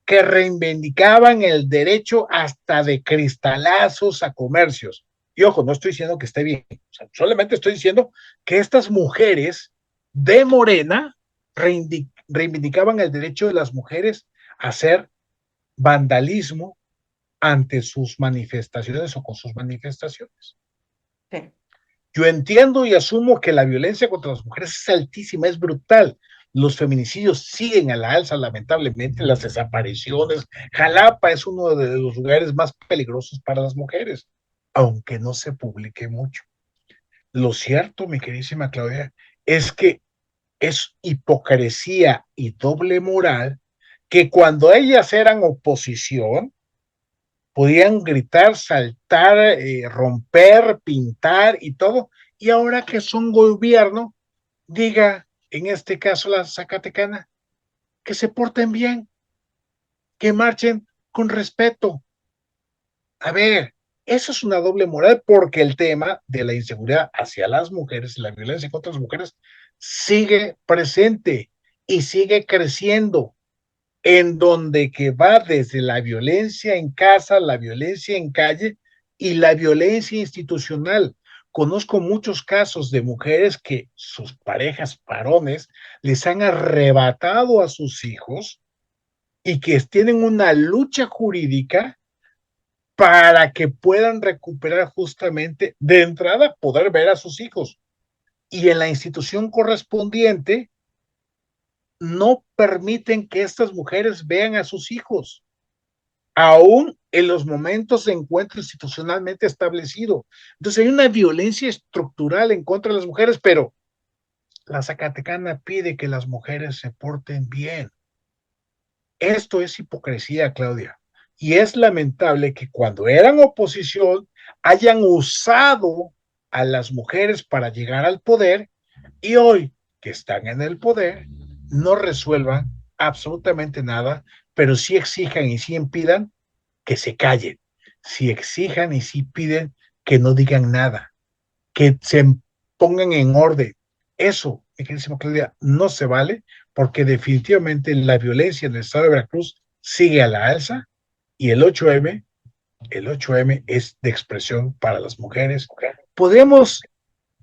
que reivindicaban el derecho hasta de cristalazos a comercios. Y ojo, no estoy diciendo que esté bien, o sea, solamente estoy diciendo que estas mujeres de Morena reivindicaban el derecho de las mujeres a hacer vandalismo ante sus manifestaciones o con sus manifestaciones. Sí. Yo entiendo y asumo que la violencia contra las mujeres es altísima, es brutal. Los feminicidios siguen a la alza, lamentablemente, las desapariciones. Jalapa es uno de los lugares más peligrosos para las mujeres, aunque no se publique mucho. Lo cierto, mi queridísima Claudia, es que es hipocresía y doble moral que cuando ellas eran oposición, podían gritar, saltar, romper, pintar y todo, y ahora que son gobierno, diga, en este caso la Zacatecana, que se porten bien, que marchen con respeto. A ver, eso es una doble moral porque el tema de la inseguridad hacia las mujeres y la violencia contra las mujeres sigue presente y sigue creciendo, en donde que va desde la violencia en casa, la violencia en calle y la violencia institucional. Conozco muchos casos de mujeres que sus parejas varones les han arrebatado a sus hijos y que tienen una lucha jurídica para que puedan recuperar justamente de entrada poder ver a sus hijos. Y en la institución correspondiente no permiten que estas mujeres vean a sus hijos, aún en los momentos de encuentro institucionalmente establecido. Entonces hay una violencia estructural en contra de las mujeres, pero la Zacatecana pide que las mujeres se porten bien. Esto es hipocresía, Claudia. Y es lamentable que cuando eran oposición hayan usado a las mujeres para llegar al poder y hoy que están en el poder no resuelvan absolutamente nada, pero sí exijan y sí impidan que se callen, sí exijan y sí piden que no digan nada, que se pongan en orden. Eso, mi queridísima Claudia, no se vale porque definitivamente la violencia en el estado de Veracruz sigue a la alza y el 8M es de expresión para las mujeres. Podemos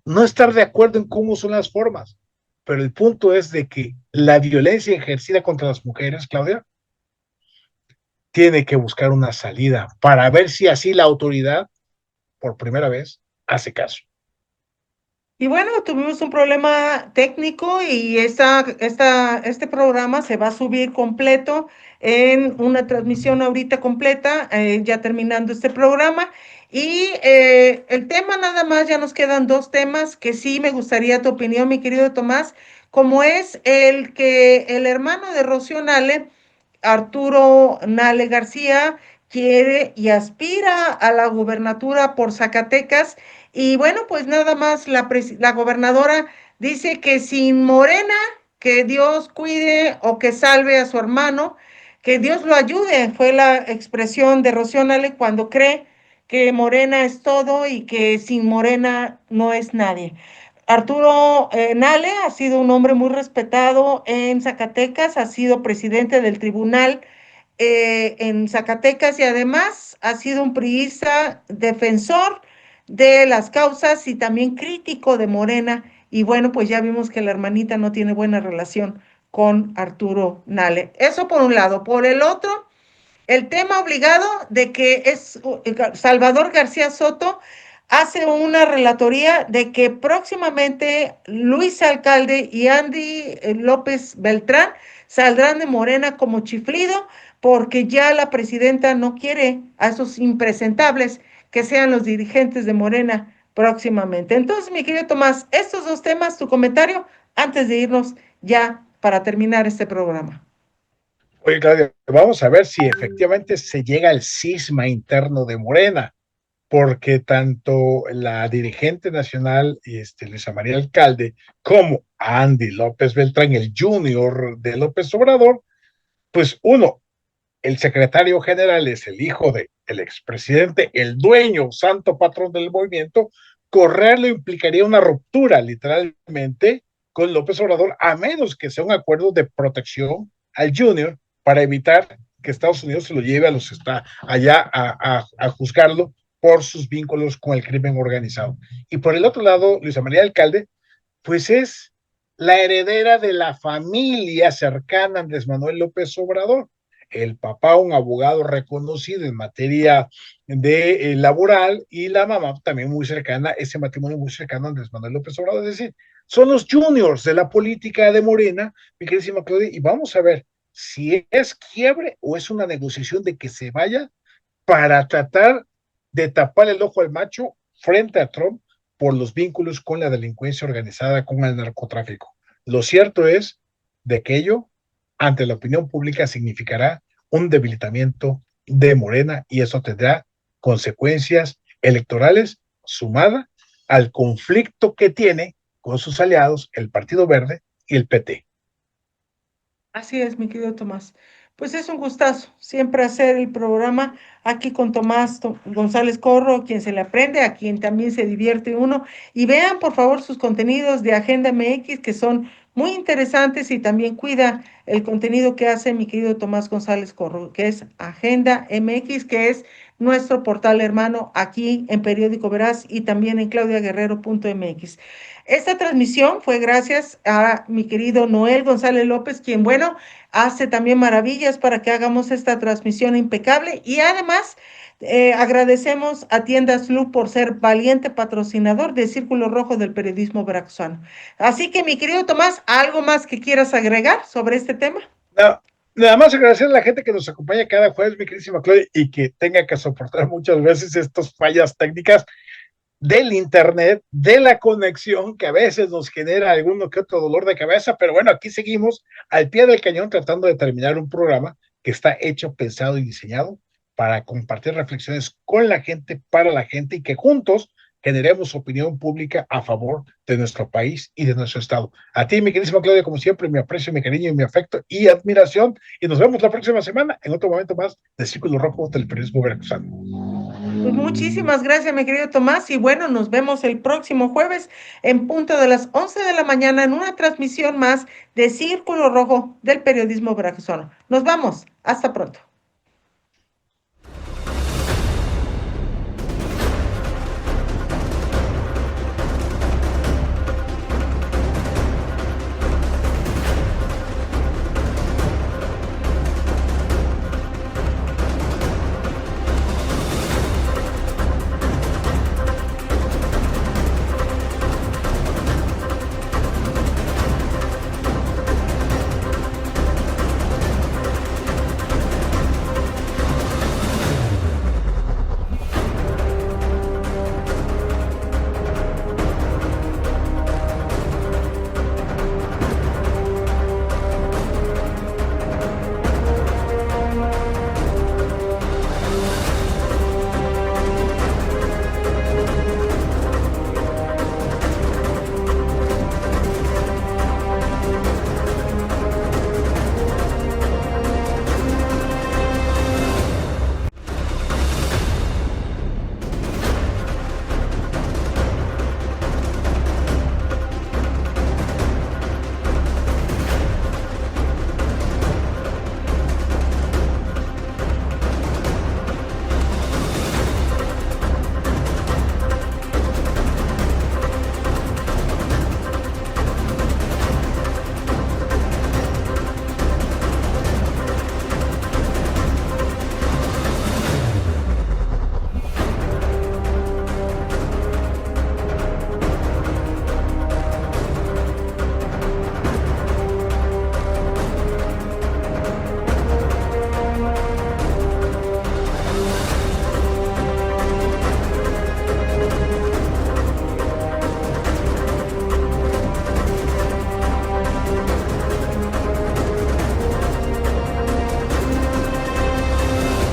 no estar de acuerdo en cómo son las formas, pero el punto es de que la violencia ejercida contra las mujeres, Claudia, tiene que buscar una salida para ver si así la autoridad, por primera vez, hace caso. Y bueno, tuvimos un problema técnico y este programa se va a subir completo en una transmisión ahorita completa, ya terminando este programa. Y el tema nada más, ya nos quedan dos temas que sí me gustaría tu opinión, mi querido Tomás, como es el que el hermano de Rocío Nale, Arturo Nale García, quiere y aspira a la gubernatura por Zacatecas. Y bueno, pues nada más la gobernadora dice que sin Morena, que Dios cuide o que salve a su hermano, que Dios lo ayude, fue la expresión de Rocío Nale cuando cree que Morena es todo y que sin Morena no es nadie. Arturo Nale ha sido un hombre muy respetado en Zacatecas, ha sido presidente del tribunal en Zacatecas y además ha sido un priista defensor de las causas y también crítico de Morena. Y bueno, pues ya vimos que la hermanita no tiene buena relación con Arturo Nale. Eso por un lado. Por el otro, el tema obligado de que es Salvador García Soto hace una relatoría de que próximamente Luis Alcalde y Andy López Beltrán saldrán de Morena como chiflido porque ya la presidenta no quiere a esos impresentables que sean los dirigentes de Morena próximamente. Entonces, mi querido Tomás, estos dos temas, tu comentario antes de irnos ya para terminar este programa. Oye, Claudia, vamos a ver si efectivamente se llega al cisma interno de Morena. porque tanto la dirigente nacional, Luisa María Alcalde, como Andy López Beltrán, el junior de López Obrador, pues uno, el secretario general es el hijo del expresidente, el dueño, santo patrón del movimiento, correrlo implicaría una ruptura, literalmente, con López Obrador, a menos que sea un acuerdo de protección al junior para evitar que Estados Unidos se lo lleve allá a juzgarlo por sus vínculos con el crimen organizado. Y por el otro lado, Luisa María Alcalde, pues es la heredera de la familia cercana a Andrés Manuel López Obrador. El papá, un abogado reconocido en materia de laboral, y la mamá también muy cercana, ese matrimonio muy cercano a Andrés Manuel López Obrador. Es decir, son los juniors de la política de Morena, mi queridísima Claudia, y vamos a ver si es quiebre o es una negociación de que se vaya para tratar de tapar el ojo al macho frente a Trump por los vínculos con la delincuencia organizada, con el narcotráfico. Lo cierto es de que ello, ante la opinión pública, significará un debilitamiento de Morena, y eso tendrá consecuencias electorales sumada al conflicto que tiene con sus aliados, el Partido Verde y el PT. Así es, mi querido Tomás. Pues es un gustazo siempre hacer el programa aquí con Tomás González Corro, quien se le aprende, a quien también se divierte uno. Y vean, por favor, sus contenidos de Agenda MX, que son muy interesantes, y también cuida el contenido que hace mi querido Tomás González Corro, que es Agenda MX, que es nuestro portal hermano aquí en Periódico Veraz y también en claudiaguerrero.mx. Esta transmisión fue gracias a mi querido Noel González López, quien, bueno, hace también maravillas para que hagamos esta transmisión impecable. Y además, agradecemos a Tiendas Lu por ser valiente patrocinador de Círculo Rojo del periodismo veracruzano. Así que, mi querido Tomás, ¿algo más que quieras agregar sobre este tema? No, nada más agradecer a la gente que nos acompaña cada jueves, mi queridísima Claudia, y que tenga que soportar muchas veces estas fallas técnicas del internet, de la conexión, que a veces nos genera alguno que otro dolor de cabeza, pero bueno, aquí seguimos al pie del cañón tratando de terminar un programa que está hecho, pensado y diseñado para compartir reflexiones con la gente, para la gente, y que juntos generemos opinión pública a favor de nuestro país y de nuestro estado. A ti, mi queridísima Claudia, como siempre, mi aprecio, mi cariño, mi afecto y admiración, y nos vemos la próxima semana en otro momento más de Círculo Rojo del periodismo veracruzano. Pues muchísimas gracias, mi querido Tomás. Y bueno, nos vemos el próximo jueves en punto de las 11 de la mañana en una transmisión más de Círculo Rojo del periodismo veracruzano. Nos vamos. Hasta pronto.